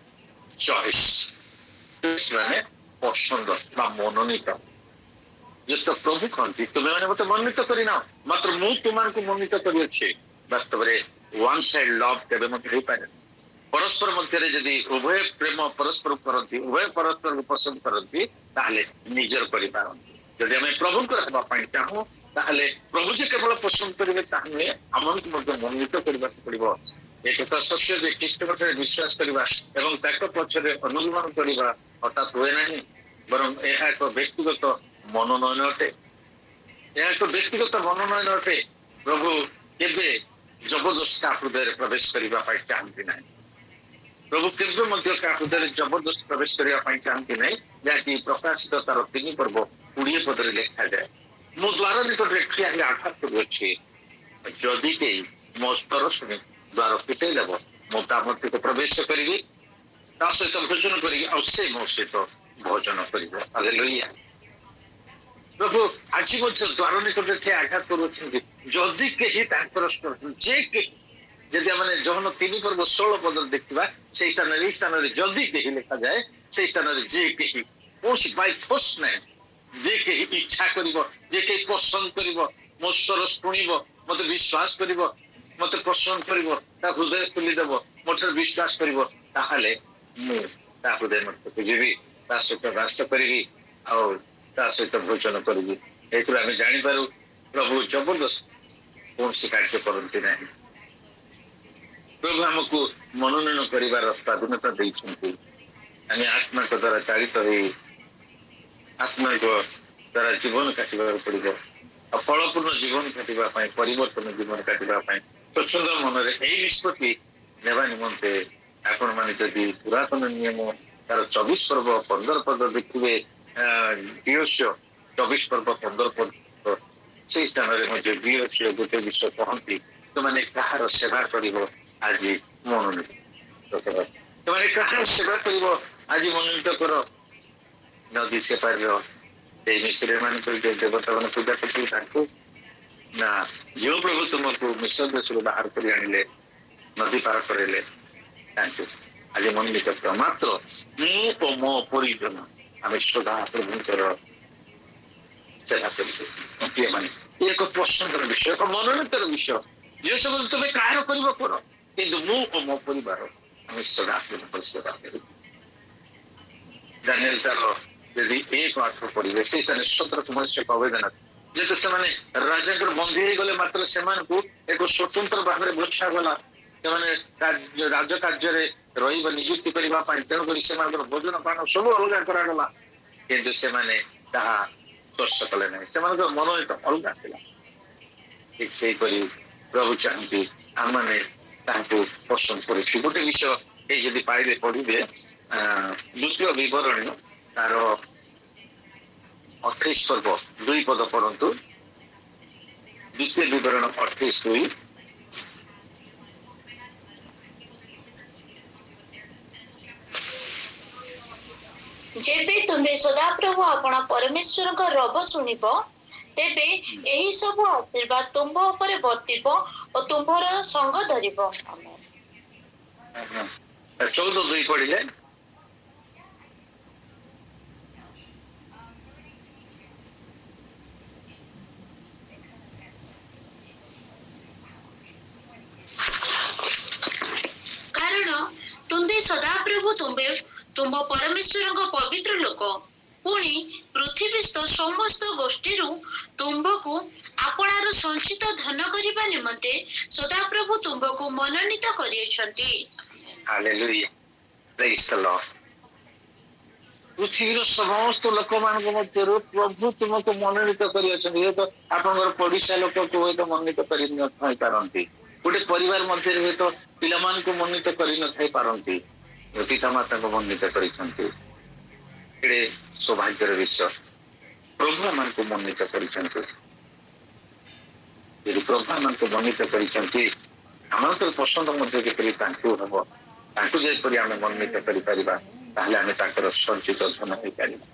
Speaker 1: ଚଏସ୍, ମାନେ ପସନ୍ଦ ବା ମନୋନୀତ। ଯେତ ପ୍ରଭୁ କହନ୍ତି ତୁମେମାନେ ମତେ ମନୋନୀତ କରିନାଅ, ମାତ୍ର ମୁଁ ତୁମମାନଙ୍କୁ ମନୋନୀତ କରିଅଛି। ବାସ୍ତବରେ ୱାନ୍ ସାଇଡ୍ ଲଭ୍ କେବେ ମଧ୍ୟ ହେଇପାରେ। ପରସ୍ପର ମଧ୍ୟରେ ଯଦି ଉଭୟ ପ୍ରେମ ପରସ୍ପର କରନ୍ତି, ଉଭୟ ପରସ୍ପରକୁ ପସନ୍ଦ କରନ୍ତି, ତାହେଲେ ନିଜର କରିପାରନ୍ତି। ଯଦି ଆମେ ପ୍ରଭୁଙ୍କର ହେବା ପାଇଁ ଚାହୁଁ, ତାହେଲେ ପ୍ରଭୁ ଯେ କେବଳ ପସନ୍ଦ କରିବେ ତାହା ନୁହେଁ, ଆମକୁ ମଧ୍ୟ ମନୋନୀତ କରିବାକୁ ପଡିବ। ଏକଥା ସତ୍ୟ ଯେ ଖ୍ରୀଷ୍ଟଙ୍କ ଠାରେ ବିଶ୍ୱାସ କରିବା ଏବଂ ତାଙ୍କ ପଛରେ ଅନୁଗମନ କରିବା ହଠାତ୍ ହୁଏ ନାହିଁ, ବରଂ ଏହା ଏକ ବ୍ୟକ୍ତିଗତ ମନୋନୟନ ଅଟେ। ଏହା ଏକ ବ୍ୟକ୍ତିଗତ ମନୋନୟନ ଅଟେ। ପ୍ରଭୁ କେବେ ଜବରଦସ୍ତ କାହା ହୃଦୟରେ ପ୍ରବେଶ କରିବା ପାଇଁ ଚାହାନ୍ତି ନାହିଁ। ପ୍ରଭୁ କେବେ ମଧ୍ୟ କାହା ହୃଦୟରେ ଜବରଦସ୍ତ ପ୍ରବେଶ କରିବା ପାଇଁ ଚାହାନ୍ତି ନାହିଁ, ଯାହାକି ପ୍ରକାଶିତ ତାର 3 ପର୍ବ 20 ପଦରେ ଲେଖାଯାଏ। ମୁଁ ଦ୍ୱାର ନିକଟରେ ଠିଆ ହେଇ ଆଘାତ କରୁଅଛି, ଯଦି କେହି ମୋ ସ୍ୱର ଶୁଣି ଦ୍ୱାର ଫିଟେଇ ଦେବ, ମୁଁ ତା ମଧ୍ୟକୁ ପ୍ରବେଶ କରିବି, ତା ସହିତ ଭୋଜନ କରିବି, ଆଉ ସେ ମୋ ସହିତ ଭୋଜନ କରିବ। ହାଲେଲୁୟା। ପ୍ରଭୁ ଆଜି ମଧ୍ୟ ଦ୍ୱାର ନିକଟରେ ଠିଆ ଆଘାତ କରୁଅଛନ୍ତି, ଯଦି କେହି ତାଙ୍କର ଯେ କେହି, ଯଦି ଆମେ ଯୌନ 3 ପର୍ବ 16 ପଦରେ ଦେଖିବା, ସେଇ ସ୍ଥାନରେ ଏଇ ସ୍ଥାନରେ ଯଦି କେହି ଲେଖାଯାଏ, ସେଇ ସ୍ଥାନରେ ଯେ କେହି, କୌଣସି ବାଇ ଫୋର୍ସ ନାହିଁ। ଯେ କେହି ଇଚ୍ଛା କରିବ, ଯେ କେହି ପସନ୍ଦ କରିବ, ମୋ ସ୍ୱର ଶୁଣିବ, ମତେ ବିଶ୍ୱାସ କରିବ, ମତେ ପସନ୍ଦ କରିବ, ତା ହୃଦୟ ଖୋଲିଦେବ, ମୋ ଠାରେ ବିଶ୍ୱାସ କରିବ, ତାହେଲେ ମୁଁ ତା ହୃଦୟ ମଧ୍ୟକୁ ଯିବି, ତା ସହିତ ବାସ କରିବି, ଆଉ ତା ସହିତ ଭୋଜନ କରିବି। ଏଥିରୁ ଆମେ ଜାଣିପାରୁ ପ୍ରଭୁ ଜବରଦସ୍ତ କୌଣସି କାର୍ଯ୍ୟ କରନ୍ତି ନାହିଁ। ପ୍ରଭୁ ଆମକୁ ମନୋନୟନ କରିବାର ସ୍ୱାଧୀନତା ଦେଇଛନ୍ତି। ଆମେ ଆତ୍ମାଙ୍କ ଦ୍ୱାରା ଚାଳିତ ହେଇ ଆତ୍ମାଙ୍କ ଦ୍ୱାରା ଜୀବନ କାଟିବାକୁ ପଡିବ। ଆଉ ଫଳପୂର୍ଣ୍ଣ ଜୀବନ କାଟିବା ପାଇଁ, ପରିବର୍ତ୍ତନ ଜୀବନ କାଟିବା ପାଇଁ ସ୍ୱଚ୍ଛନ୍ଦ ମନରେ ଏଇ ନିଷ୍ପତ୍ତି ନେବା ନିମନ୍ତେ ଆପଣମାନେ ଯଦି ପୁରାତନ ନିୟମ ତାର 24 ପର୍ବ 15 ପଦ ଦେଖିବେ, ଦିବସ 24 ପର୍ବ 15 ପଦ, ସେଇ ସ୍ଥାନରେ ମଧ୍ୟ ଦିବସ ଗୋଟେ ବିଷୟ କହନ୍ତି, ସେମାନେ କାହାର ସେବା କରିବ ଆଜି ମନୋନୀତ କର। ସେମାନେ କାହାର ସେବା କରିବ ଆଜି ମନୋନୀତ କର। ନଦୀ ସେପାରିର ସେଇ ମିଶ୍ର ମାନଙ୍କୁ ଦେବତା ମାନେ ପୂଜା କରୁଥିଲେ ତାଙ୍କୁ, ନା ଯେଉଁ ପ୍ରଭୁ ତୁମକୁ ମିଶ୍ର ଦେଶରୁ ବାହାର କରି ଆଣିଲେ, ନଦୀ ପାର କରେଇଲେ, ତାଙ୍କୁ ଆଜି ମନୋନୀତ କର। ମାତ୍ର ମୁଁ ଓ ମୋ ପରିଜନ ଆମେ ସଦା ପ୍ରଭୁଙ୍କର ସେବା କରିବୁ। ମାନେ ଏକ ପସନ୍ଦର ବିଷୟ, ଏକ ମନୋନୀତର ବିଷୟ। ଯେ ସବୁ ତୁମେ କାହାର କରିବ କର, କିନ୍ତୁ ମୁଁ ଓ ମୋ ପରିବାର ଆମେ ସଦା ପ୍ରଭୁଙ୍କର ସେବା କରିବୁ। ଦାନିଏଲ ତାର ଯଦି 1:8 ପଢିବେ, ସେଇ ତାର ସତର୍କ ମନୁଷ୍ୟ ଆବେଦନ, ଯେହେତୁ ସେମାନେ ରାଜାଙ୍କର ବନ୍ଦୀ ହେଇଗଲେ, ମାତ୍ର ସେମାନଙ୍କୁ ଏକ ସ୍ୱତନ୍ତ୍ର ଭାବରେ ବଛାଗଲା, ସେମାନେ ରାଜ କାର୍ଯ୍ୟରେ ରହିବା ନିଯୁକ୍ତି କରିବା ପାଇଁ। ତେଣୁକରି ସେମାନଙ୍କର ଭୋଜନ ପାନ ସବୁ ଅଲଗା କରାଗଲା, କିନ୍ତୁ ସେମାନେ ତାହା ସ୍ପର୍ଶ କଲେ ନାହିଁ। ସେମାନଙ୍କର ମନୋନୀତ ଅଲଗା ଥିଲା। ଠିକ ସେହିପରି ପ୍ରଭୁ ଚାହାନ୍ତି ଆମମାନେ ତାହାକୁ ପସନ୍ଦ କରୁଛୁ। ଗୋଟେ ବିଷୟ ଏଇ ଯଦି ପାଇବେ ପଢିବେ, ଦ୍ୱିତୀୟ ବିବରଣୀ ତାର 28 ପର୍ବ 2 ପଦ ପଢନ୍ତୁ। ଦ୍ୱିତୀୟ ବିବରଣ 28:2।
Speaker 2: ଯେବେ ତୁମେ ସଦାପ୍ରଭୁ ଆପଣ ପରମେଶ୍ୱରଙ୍କ ରବ ଶୁଣିବ, ତେବେ ଏହି ସବୁ ଆଶୀର୍ବାଦ ତୁମ୍ଭ ଉପରେ ବର୍ତ୍ତିବ ଓ ତୁମ୍ଭର ସଙ୍ଗ ଧରିବ।
Speaker 1: 14:2 ପଢିଲେ।
Speaker 2: କାରଣ ତୁମ୍ଭେ ସଦାପ୍ରଭୁ ତୁମ୍ଭ ପରମେଶ୍ୱରଙ୍କ ପବିତ୍ର ଲୋକ, ପୁଣି ପୃଥିବୀସ୍ଥ ସମସ୍ତ ଗୋଷ୍ଠୀରୁ ତୁମ୍ଭକୁ ଆପଣାର ସଞ୍ଚିତ ଧନ କରିବା ନିମନ୍ତେ ସଦାପ୍ରଭୁ ତୁମ୍ଭକୁ ମନୋନୀତ କରିଅଛନ୍ତି।
Speaker 1: ହାଲେଲୁୟା, ପ୍ରେଜ୍ ଦ ଲର୍ଡ। ପୃଥିବୀର ସମସ୍ତ ଲୋକମାନଙ୍କ ମଧ୍ୟରୁ ପ୍ରଭୁ ତୁମକୁ ମନୋନୀତ କରିଅଛନ୍ତି। ହୁଏତ ଆପଣଙ୍କର ପଡିଶା ଲୋକକୁ ହୁଏତ ମନୋନୀତ କରି ନଥାଇ ପାରନ୍ତି, ଗୋଟେ ପରିବାର ମଧ୍ୟରେ ହୁଏତ ପିଲାମାନଙ୍କୁ ମନୋନୀତ କରି ନଥାଇ ପାରନ୍ତି, ପିତା ମାତାଙ୍କୁ ମନୋନୀତ କରିଛନ୍ତି। ଏଠି ସୌଭାଗ୍ୟର ବିଷୟ। ପ୍ରଭୁ ଆମକୁ ମନୋନୀତ କରିଛନ୍ତି। ଯଦି ପ୍ରଭୁ ଆମକୁ ମନୋନୀତ କରିଛନ୍ତି, ଆମଙ୍କର ପସନ୍ଦ ମଧ୍ୟ ଯେପରି ତାଙ୍କୁ ହବ, ତାଙ୍କୁ ଯେପରି ଆମେ ମନୋନୀତ କରିପାରିବା, ତାହେଲେ ଆମେ ତାଙ୍କର ସଞ୍ଚିତ ଧନ ହେଇପାରିବା।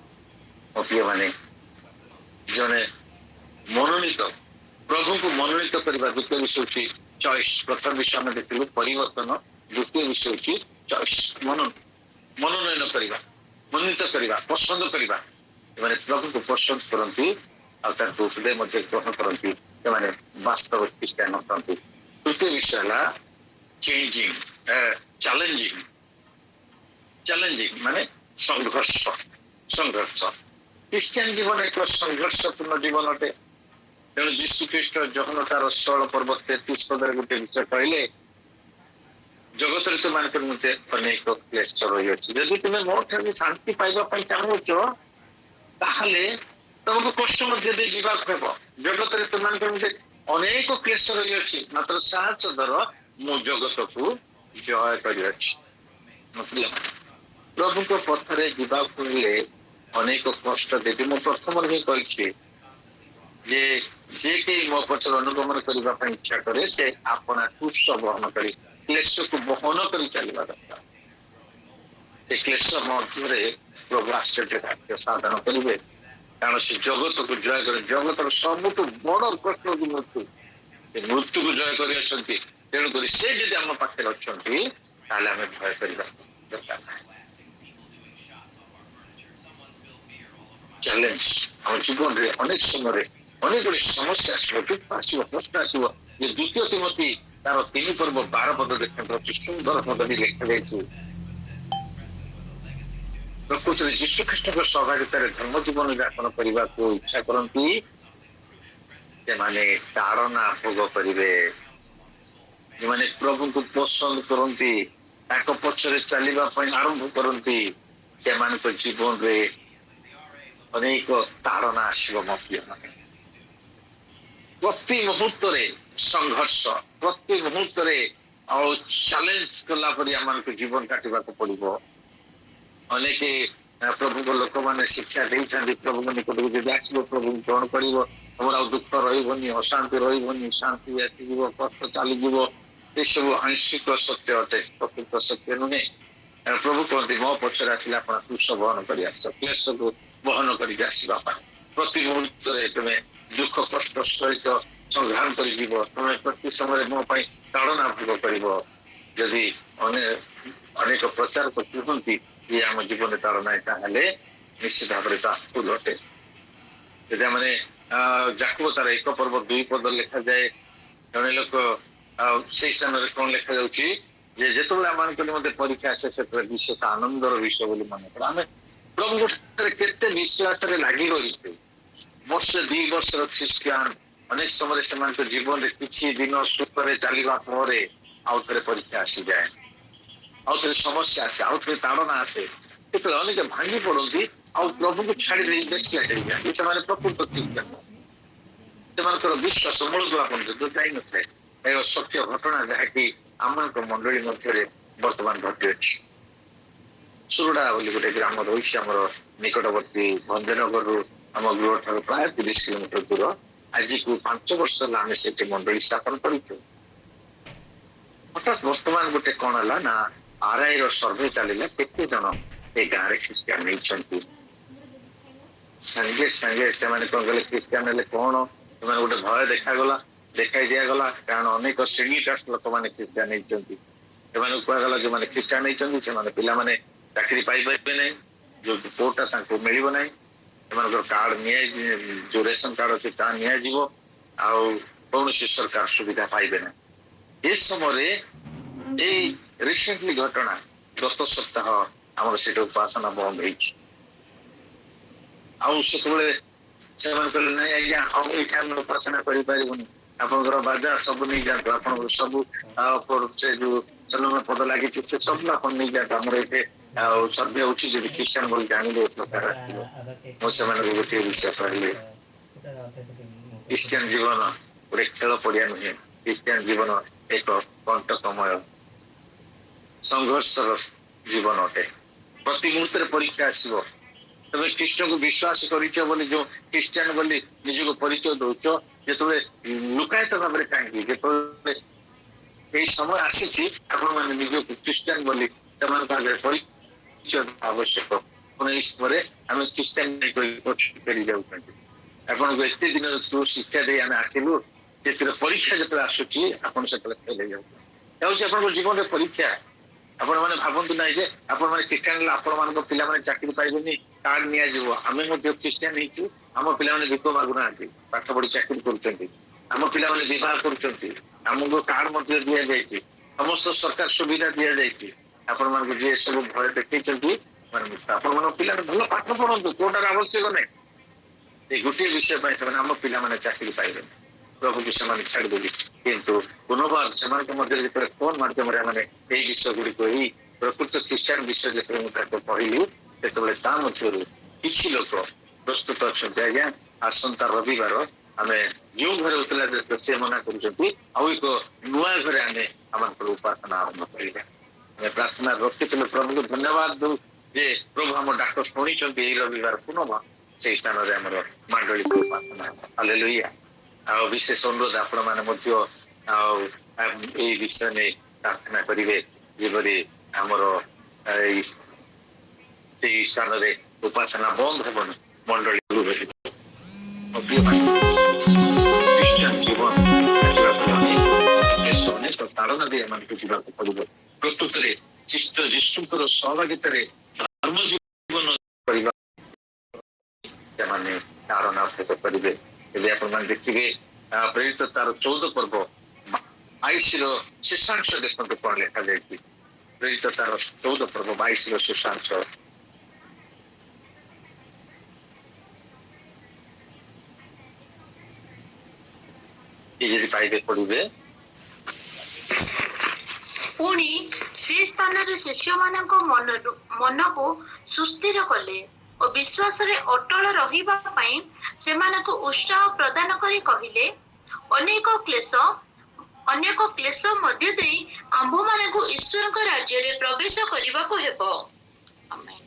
Speaker 1: ମୋ ପ୍ରିୟମାନେ, ଜଣେ ମନୋନୀତ, ପ୍ରଭୁଙ୍କୁ ମନୋନୀତ କରିବା ଦ୍ୱିତୀୟ ବିଷୟ ହେଉଛି ଚଏସ୍। ପ୍ରଥମ ବିଷୟ ଆମେ ଦେଖିଲୁ ପରିବର୍ତ୍ତନ, ଦ୍ୱିତୀୟ ବିଷୟ ହେଉଛି ଚଏସ୍, ମନୋନୟନ କରିବା, ମନୋନୀତ କରିବା, ପସନ୍ଦ କରିବା। ସେମାନେ ପ୍ରଭୁଙ୍କୁ ପସନ୍ଦ କରନ୍ତି ଆଉ ତାଙ୍କୁ ହୃଦୟ ମଧ୍ୟ ଗ୍ରହଣ କରନ୍ତି, ସେମାନେ ବାସ୍ତବ ଖ୍ରୀଷ୍ଟିଆନ ଅଟନ୍ତି। ତୃତୀୟ ବିଷୟ ହେଲା ଚେଞ୍ଜିଂ, ଚ୍ୟାଲେଞ୍ଜିଂ ମାନେ ସଂଘର୍ଷ। ଖ୍ରୀଷ୍ଟିଆନ ଜୀବନ ଏକ ସଂଘର୍ଷପୂର୍ଣ୍ଣ ଜୀବନ ଅଟେ। ତେଣୁ ଯୀଶୁ ଖ୍ରୀଷ୍ଟ ଯହନ ତାର 16 ପର୍ବ 33 ପଦରେ ଗୋଟେ ବିଷୟ କହିଲେ, ଜଗତରେ ତୁମମାନଙ୍କ ନିମନ୍ତେ ଅନେକ କ୍ଲେଶ ରହିଅଛି। ଯଦି ତୁମେ ମୋ ଠାରୁ ଶାନ୍ତି ପାଇବା ପାଇଁ ଚାହୁଁଛ, ତାହେଲେ ତମକୁ କଷ୍ଟ ମଧ୍ୟ ଦେଇ ଯିବାକୁ ହେବ। ଜଗତରେ ତୁମମାନଙ୍କ ନିମନ୍ତେ ଅନେକ କ୍ଲେଶ ରହିଅଛି, ମାତ୍ର ସାହସ ଧର, ମୁଁ ଜଗତକୁ ଜୟ କରିଅଛି। ପ୍ରଭୁଙ୍କ ପଥରେ ଯିବାକୁ ହେଲେ ଅନେକ କଷ୍ଟ ଦେବି। ମୁଁ ପ୍ରଥମରୁ ହିଁ କହିଛି ଯେ ଯେ କେହି ମୋ ପଛରେ ଅନୁଗମନ କରିବା ପାଇଁ ଇଚ୍ଛା କରେ, ସେ ଆପଣା କ୍ରୁଶ ବହନ କରି, କ୍ଲେଶକୁ ବହନ କରି ଚାଲିବା ଦରକାର। ସେ କ୍ଲେଶ ମଧ୍ୟରେ ପ୍ରଭୁ ଆଶ୍ଚର୍ଯ୍ୟ କାର୍ଯ୍ୟ ସାଧନ କରିବେ, କାରଣ ସେ ଜଗତକୁ ଜୟ କରି, ଜଗତର ସବୁଠୁ ବଡ କଷ୍ଟ ହେଉଛି ମୃତ୍ୟୁ, ସେ ମୃତ୍ୟୁକୁ ଜୟ କରିଅଛନ୍ତି। ତେଣୁକରି ସେ ଯଦି ଆମ ପାଖରେ ଅଛନ୍ତି, ତାହେଲେ ଆମେ ଭୟ କରିବା ଦରକାର ନାହିଁ। ଚ୍ୟାଲେଞ୍ଜ ଆମ ଜୀବନରେ ଅନେକ ସମୟରେ ଅନେକ ଗୁଡ଼ିଏ ସମସ୍ୟା ଆସିବ, ଦୁଃଖ ଆସିବ, କଷ୍ଟ ଆସିବ। ଯେ ଦ୍ୱିତୀୟ ତିମୋଥୀ ତାର 3 ପର୍ବ 12 ପଦ ଦେଖନ୍ତୁ, ଅତି ସୁନ୍ଦର ପଦଟି ଲେଖାଯାଇଛି। ପ୍ରକୃତରେ ଯୀଶୁ ଖ୍ରୀଷ୍ଟଙ୍କ ସହଭାଗିତାରେ ଧର୍ମ ଜୀବନ ଯାପନ କରିବାକୁ ଇଚ୍ଛା କରନ୍ତି, ସେମାନେ ତାଡ଼ନା ଭୋଗ କରିବେ। ଯେଉଁମାନେ ପ୍ରଭୁଙ୍କୁ ପସନ୍ଦ କରନ୍ତି, ତାଙ୍କ ପଛରେ ଚାଲିବା ପାଇଁ ଆରମ୍ଭ କରନ୍ତି, ସେମାନଙ୍କ ଜୀବନରେ ଅନେକ ତାଡ଼ନା ଆସିବ। ମୋ ପ୍ରିୟମାନେ, ପ୍ରତି ମୁହୂର୍ତ୍ତରେ ସଂଘର୍ଷ, ପ୍ରତି ମୁହୂର୍ତ୍ତରେ ଆଉ ଚ୍ୟାଲେଞ୍ଜ କଲା ପରି ଆମମାନଙ୍କୁ ଜୀବନ କାଟିବାକୁ ପଡିବ। ଅନେକ ପ୍ରଭୁଙ୍କ ଲୋକମାନେ ଶିକ୍ଷା ଦେଇଥାନ୍ତି, ପ୍ରଭୁଙ୍କ ନିକଟକୁ ଯଦି ଆସିବ, ପ୍ରଭୁଙ୍କୁ ଗ୍ରହଣ କରିବ, ତମର ଆଉ ଦୁଃଖ ରହିବନି, ଅଶାନ୍ତି ରହିବନି, ଶାନ୍ତି ଆସିଯିବ, କଷ୍ଟ ଚାଲିଯିବ। ଏସବୁ ଆଂଶିକ ସତ୍ୟ ଅଟେ, ପ୍ରକୃତ ସତ୍ୟ ନୁହେଁ। ପ୍ରଭୁ କହନ୍ତି, ମୋ ପଛରେ ଆସିଲେ ଆପଣ କ୍ରୁଶ ବହନ କରି ଆସ, କ୍ଲେଶକୁ ବହନ କରିକି ଆସିବା ପାଇଁ। ପ୍ରତି ମୁହୂର୍ତ୍ତରେ ତୁମେ ଦୁଃଖ କଷ୍ଟ ସହିତ ସଂଗ୍ରାମ କରିଯିବ, ତୁମେ ପ୍ରତି ସମୟରେ ମୋ ପାଇଁ ତାଡ଼ନା ଭୋଗ କରିବ। ଯଦି ଅନେକ ପ୍ରଚାରକ କୁହନ୍ତି ଯେ ଆମ ଜୀବନରେ ତାର ନାହିଁ, ତାହେଲେ ନିଶ୍ଚିତ ଭାବରେ ତାହା ଭୁଲ ଅଟେ। ଯଦି ଆମେ ଯାକୁବ ତାର 1 ପର୍ବ 2 ପଦ ଲେଖାଯାଏ, ଜଣେ ଲୋକ ସେଇ ସ୍ଥାନରେ କଣ ଲେଖାଯାଉଛି ଯେ ଯେତେବେଳେ ଆମମାନଙ୍କ ନିମନ୍ତେ ପରୀକ୍ଷା ଆସେ, ସେତେବେଳେ ବିଶେଷ ଆନନ୍ଦର ବିଷୟ ବୋଲି ମନେ କର। ଆମେ ପ୍ରଭୁଙ୍କ କେତେ ବିଶ୍ୱାସରେ ଲାଗି ରହିଛୁ, ବର୍ଷେ 2 ବର୍ଷର ଖ୍ରୀଷ୍ଟିଆନ, ଅନେକ ସମୟରେ ସେମାନଙ୍କ ଜୀବନରେ କିଛି ଦିନ ସୁଖରେ ଚାଲିବା ପରେ ଆଉ ଥରେ ପରୀକ୍ଷା ଆସିଯାଏ, ଆଉ ଥରେ ସମସ୍ୟା ଆସେ, ଆଉ ଥରେ ତାଡ଼ନା ଆସେ। ସେତେବେଳେ ଅନେକ ଭାଙ୍ଗି ପଡନ୍ତି, ଆଉ ପ୍ରଭୁଙ୍କୁ ଛାଡ଼ି ଦେଇ ବ୍ୟାକସ୍ଲାଇଡ୍ ହେଇଯାନ୍ତି। ସେମାନେ ପ୍ରକୃତ ଖ୍ରୀଷ୍ଟିଆନ, ସେମାନଙ୍କର ବିଶ୍ୱାସ ମୂଳଦୁଆ ପର୍ଯ୍ୟନ୍ତ ଯାଇନଥାଏ। ଏକ ସତ୍ୟ ଘଟଣା ଯାହାକି ଆମମାନଙ୍କ ମଣ୍ଡଳୀ ମଧ୍ୟରେ ବର୍ତ୍ତମାନ ଘଟିଅଛି। ସୁରୁଡା ବୋଲି ଗୋଟେ ଗ୍ରାମ ରହିଛି ଆମର ନିକଟବର୍ତ୍ତୀ ଭଞ୍ଜନଗରରୁ, ଆମ ଗୃହ ଠାରୁ ପ୍ରାୟ 30 କିଲୋମିଟର ଦୂର। ଆଜିକୁ 5 ବର୍ଷ ହେଲା ଆମେ ସେଠି ମଣ୍ଡଳୀ ସ୍ଥାପନ କରିଛୁ। ହଠାତ୍ ବର୍ତ୍ତମାନ ଗୋଟେ କଣ ହେଲା ନା, RI ର ସର୍ଭେ ଚାଲିଲା, କେତେ ଜଣ ଏ ଗାଁରେ ଖ୍ରୀଷ୍ଟିଆନ ହେଇଛନ୍ତି। ସାଙ୍ଗେ ସାଙ୍ଗେ ସେମାନେ କଣ କଲେ, ଖ୍ରୀଷ୍ଟିଆନ ହେଲେ କଣ, ସେମାନେ ଗୋଟେ ଭୟ ଦେଖାଇ ଦିଆଗଲା। କାରଣ ଅନେକ ଶ୍ରେଣୀ କାଷ୍ଟ ଲୋକମାନେ ଖ୍ରୀଷ୍ଟିଆନ ହେଇଛନ୍ତି। ସେମାନଙ୍କୁ କୁହାଗଲା ଯୋଉମାନେ ଖ୍ରୀଷ୍ଟିଆନ ହେଇଛନ୍ତି ସେମାନେ ପିଲାମାନେ ଚାକିରି ପାଇପାରିବେ ନାହିଁ, ଯୋଉ କୋଟା ତାଙ୍କୁ ମିଳିବ ନାହିଁ, ସେମାନଙ୍କର କାର୍ଡ ଯୋଉ ରେସନ କାର୍ଡ ଅଛି ତାହା ନିଆଯିବ, ଆଉ କୌଣସି ସରକାର ସୁବିଧା ପାଇବେ ନାହିଁ। ଏ ସମୟରେ ଏଇ ରିସେଣ୍ଟଲି ଘଟଣା, ଗତ ସପ୍ତାହ ଆମର ସେଠି ଉପାସନା ବନ୍ଦ ହେଇଛି। ଆଉ ସେତେବେଳେ ସେମାନେ କହିଲେ ନାଇଁ ଆଜ୍ଞା, ଆଉ ଏଇଠି ଆମେ ଉପାସନା କରିପାରିବୁନି, ଆପଣଙ୍କର ବାଜା ସବୁ ନେଇଯାଆନ୍ତୁ, ଆପଣଙ୍କର ସବୁ ସେ ଯୋଉ ଚଲନ ପଦ ଲାଗିଛି ସେ ସବୁ ଆପଣ ନେଇଯାଆନ୍ତୁ, ଆମର ଏଠି ଆଉ ସର୍ଭେ ହଉଛି, ଯଦି ଖ୍ରୀଷ୍ଟିଆନ ବୋଲି ଜାଣିଲେ ଏ ପ୍ରକାର ଆସିବ। ମୁଁ ସେମାନଙ୍କୁ ଗୋଟିଏ ବିଷୟ କହିଲି, ଖ୍ରୀଷ୍ଟିଆନ ଜୀବନ ଗୋଟେ ଖେଳ ପଡିଆ ନୁହେଁ, ଖ୍ରୀଷ୍ଟିଆନ ଜୀବନ ଏକ କଣ୍ଟକମୟ ସଂଘର୍ଷର ଜୀବନ ଅଟେ। ପ୍ରତି ମୁହୂର୍ତ୍ତରେ ପରୀକ୍ଷା ଆସିବ, তুমি ଖ୍ରୀଷ୍ଟକୁ ବିଶ୍ୱାସ କରିଛ ବୋଲି ଯୋଉ ଖ୍ରୀଷ୍ଟିଆନ ବୋଲି ନିଜକୁ ପରିଚୟ ଦଉଛ, ଯେତେବେଳେ ଲୁକାୟିତ ଭାବରେ କାହିଁକି, ଯେତେବେଳେ ଏଇ ସମୟ ଆସିଛି ଆପଣ ମାନେ ନିଜକୁ ଖ୍ରୀଷ୍ଟିଆନ ବୋଲି ସେମାନଙ୍କ ଆଗରେ ପରିଚୟ ଆବଶ୍ୟକ। ଏଇ ସମୟରେ ଆମେ ଖ୍ରୀଷ୍ଟିଆନ ଫେରି ଯାଉଛନ୍ତି। ଆପଣଙ୍କୁ ଏତେ ଦିନ ଶିକ୍ଷା ଦେଇ ଆମେ ଆସିଲୁ, ସେଥିରେ ପରୀକ୍ଷା ଯେତେବେଳେ ଆସୁଛି ଆପଣ ସେତେବେଳେ ଫେଲ ହେଇଯାଉଛନ୍ତି। ହେଉଛି ଆପଣଙ୍କ ଜୀବନରେ ପରୀକ୍ଷା। ଆପଣ ମାନେ ଭାବନ୍ତୁ ନାହିଁ ଯେ ଆପଣ ମାନେ ଖ୍ରୀଷ୍ଟିଆନ ହେଲେ ଆପଣ ମାନଙ୍କ ପିଲାମାନେ ଚାକିରି ପାଇବେନି, କାର୍ଡ ନିଆଯିବ। ଆମେ ମଧ୍ୟ ଖ୍ରୀଷ୍ଟିଆନ ହେଇଛୁ, ଆମ ପିଲାମାନେ ଭିକ ମାଗୁନାହାନ୍ତି, ପାଠ ପଢି ଚାକିରି କରୁଛନ୍ତି, ଆମ ପିଲାମାନେ ବିବାହ କରୁଛନ୍ତି, ଆମକୁ କାର୍ଡ ମଧ୍ୟ ଦିଆଯାଇଛି, ସମସ୍ତ ସରକାର ସୁବିଧା ଦିଆଯାଇଛି। ଆପଣ ମାନଙ୍କୁ ଯିଏ ସବୁ ଭୟ ଦେଖେଇଛନ୍ତି ଆପଣ ମାନଙ୍କ ପିଲାମାନେ ଭଲ ପାଠ ପଢନ୍ତୁ, କୋଉଟାର ଆବଶ୍ୟକ ନାହିଁ। এই ଗୋଟିଏ ବିଷୟ ପାଇଁ ସେମାନେ ଆମ ପିଲାମାନେ ଚାକିରି ପାଇବେନି, ପ୍ରଭୁକୁ ସେମାନେ ଛାଡ଼ିଦେବି। କିନ୍ତୁ ପୁନର୍ବାର ସେମାନଙ୍କ ମଧ୍ୟରେ ଯେତେବେଳେ ଫୋନ ମାଧ୍ୟମରେ ମାନେ ଏଇ ବିଷୟ ଗୁଡିକ, ଏଇ ପ୍ରକୃତ ଖ୍ରୀଷ୍ଟିଆନ ବିଷୟ ଯେତେବେଳେ ମୁଁ ତାକୁ କହିଲି, ସେତେବେଳେ ତା ମଧ୍ୟରୁ କିଛି ଲୋକ ପ୍ରସ୍ତୁତ ଅଛନ୍ତି, ଆଜ୍ଞା ଆସନ୍ତା ରବିବାର ଆମେ ଯେଉଁ ଘରେ ଉଠିଲା ସେ ମନା କରୁଛନ୍ତି, ଆଉ ଏକ ନୂଆ ଘରେ ଆମେ ଆମଙ୍କର ଉପାସନା ଆରମ୍ଭ କରିବା। ଆମେ ପ୍ରାର୍ଥନା ରଖିଥିଲେ, ପ୍ରଭୁଙ୍କୁ ଧନ୍ୟବାଦ ଦଉ ଯେ ପ୍ରଭୁ ଆମ ଡାକ ଶୁଣିଛନ୍ତି। ଏଇ ରବିବାର ପୁନଃ ସେଇ ସ୍ଥାନରେ ଆମର ମାଣ୍ଡଳିକ ଉପାସନା ହେବ। ହାଲେଲୁୟା। ଆଉ ବିଶେଷ ଅନୁରୋଧ ଆପଣ ମାନେ ମଧ୍ୟ ଆଉ ଏଇ ବିଷୟ ନେଇ ପ୍ରାର୍ଥନା କରିବେ, ଯେପରି ଆମର ଏଇ ସେଇ ସ୍ଥାନରେ ଉପାସନା ବନ୍ଦ ହେବନି, ମଣ୍ଡଳୀ ଜୀବନ ଅନେକ ତାଳନା ଦେଇ ଏମାନଙ୍କୁ ଯିବାକୁ ପଡିବ। ପ୍ରକୃତରେ ଖ୍ରୀଷ୍ଟ ଯୀଶୁଙ୍କର ସହଭାଗିତାରେ ଧର୍ମ ଜୀବନ କରିବା ସେମାନେ ତାରଣ କରିବେ। ଏବେ ଆପଣମାନେ ଦେଖିବେ ପ୍ରେରିତ ତାର 14 ପର୍ବ 22ର ଶେଷାଂଶ ଦେଖନ୍ତୁ କଣ ଲେଖାଯାଇଛି। ପ୍ରେରିତ ତାର 14 ପର୍ବ 22ର ଶେଷାଂଶ। ଯଦି ପାଇବେ ପଢିବେ।
Speaker 2: ପୁଣି ସେ ସ୍ଥାନରେ ଶିଷ୍ୟମାନଙ୍କ ମନକୁ ସୁସ୍ଥିର କଲେ ଓ ବିଶ୍ୱାସରେ ଅଟଳ ରହିବା ପାଇଁ ସେମାନଙ୍କୁ ଉତ୍ସାହ ପ୍ରଦାନ କରି କହିଲେ, ଅନେକ କ୍ଲେଶ ମଧ୍ୟ ଦେଇ ଆମ୍ଭମାନଙ୍କୁ ଈଶ୍ୱରଙ୍କ ରାଜ୍ୟରେ ପ୍ରବେଶ କରିବାକୁ ହେବ। Amen.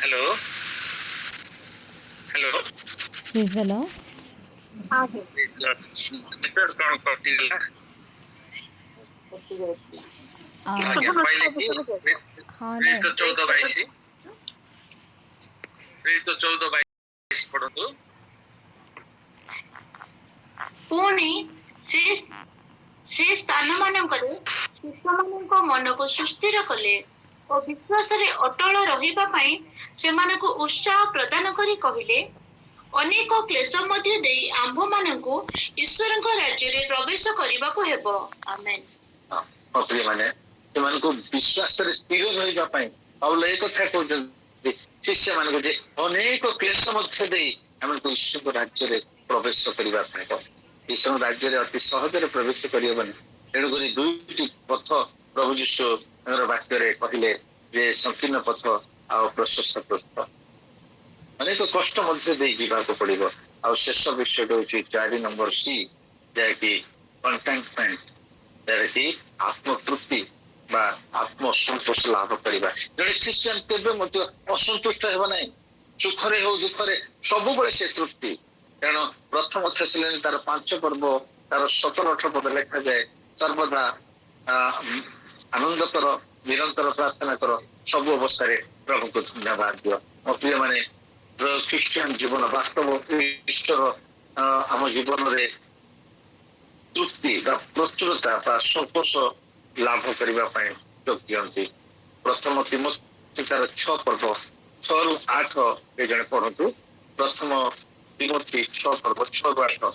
Speaker 1: Hello hello.
Speaker 3: Praise the Lord.
Speaker 1: Network କଣ କଟିଗଲା? ଆଜ୍ଞା କହିଲେ କି ପ୍ରେରିତ 14:22 ପଢନ୍ତୁ।
Speaker 2: ପୁଣି ସେ ସ୍ଥାନ ମାନଙ୍କରେ ଶିଷ୍ୟମାନଙ୍କ ମନକୁ ସୁସ୍ଥିର କଲେ ଓ ବିଶ୍ୱାସରେ ଅଟଳ ରହିବା ପାଇଁ ସେମାନଙ୍କୁ ଉତ୍ସାହ ପ୍ରଦାନ କରି କହିଲେ, ଅନେକ କ୍ଲେଶ ମଧ୍ୟ ଦେଇ ଆମ୍ଭମାନଙ୍କୁ ଈଶ୍ୱରଙ୍କ ରାଜ୍ୟରେ ପ୍ରବେଶ କରିବାକୁ ହେବ। ଆମେନ୍।
Speaker 1: ମାନେ ସେମାନଙ୍କୁ ବିଶ୍ୱାସରେ ସ୍ଥିର ରହିବା ପାଇଁ ପାଉଲ ଏ କଥା କହୁଛନ୍ତି ଶିଷ୍ୟମାନଙ୍କୁ ଯେ ଅନେକ କ୍ଲେଶ ମଧ୍ୟ ଦେଇ ଆମକୁ ଈଶ୍ୱରଙ୍କ ରାଜ୍ୟରେ ପ୍ରବେଶ କରିବା ପାଇଁ। ଈଶ୍ୱର ରାଜ୍ୟରେ ଅତି ସହଜରେ ପ୍ରବେଶ କରିହେବନି। ତେଣୁକରି ଦୁଇଟି ପଥ ପ୍ରଭୁ ଯୀଶୁଙ୍କର ବାକ୍ୟରେ କହିଲେ ଯେ ସଂକୀର୍ଣ୍ଣ ପଥ ଆଉ ପ୍ରଶସ୍ତ ପଥ। ଅନେକ କଷ୍ଟ ମଧ୍ୟ ଦେଇ ଯିବାକୁ ପଡିବ। ଆଉ ଶେଷ ବିଷୟଟା ହଉଛି 4 ନମ୍ବର ସି, ଯାହାକି କଣ୍ଟେଣ୍ଟମେଣ୍ଟ, ଯାହାକି ଆତ୍ମତୃପ୍ତି ବା ଆତ୍ମସନ୍ତୋଷ ଲାଭ କରିବା। ଜଣେ ଖ୍ରୀଷ୍ଟିଆନ କେବେ ମଧ୍ୟ ଅସନ୍ତୁଷ୍ଟ ହେବ ନାହିଁ। ସୁଖରେ ହଉ ଦୁଃଖରେ ସବୁବେଳେ ସେ ତୃପ୍ତି। କାରଣ ପ୍ରଥମ ଥେସଲୋନିକେ ତାର 5 ପର୍ବ ତାର 17-18 ପଦ ଲେଖାଯାଏ, ସର୍ବଦା ଆନନ୍ଦ କର, ନିରନ୍ତର ପ୍ରାର୍ଥନା କର, ସବୁ ଅବସ୍ଥାରେ ପ୍ରଭୁଙ୍କୁ ଧନ୍ୟବାଦ ଦିଅ। ମୋ ପ୍ରିୟମାନେ, ଖ୍ରୀଷ୍ଟିଆନ ଜୀବନ ବାସ୍ତବ ଈଶ୍ୱର ଆମ ଜୀବନରେ ତୃପ୍ତି ବା ପ୍ରଚୁରତା ବା ସନ୍ତୋଷ ଲାଭ କରିବା ପାଇଁ ଯୋଗ ଦିଅନ୍ତି। ପ୍ରଥମ ତିମୋଥୀ ତାର 6 ପର୍ବ 6ରୁ 8 ଏ ଜଣେ ପଢନ୍ତୁ। ପ୍ରଥମ ତିମୋଥୀ 6 ପର୍ବ 6ରୁ 8।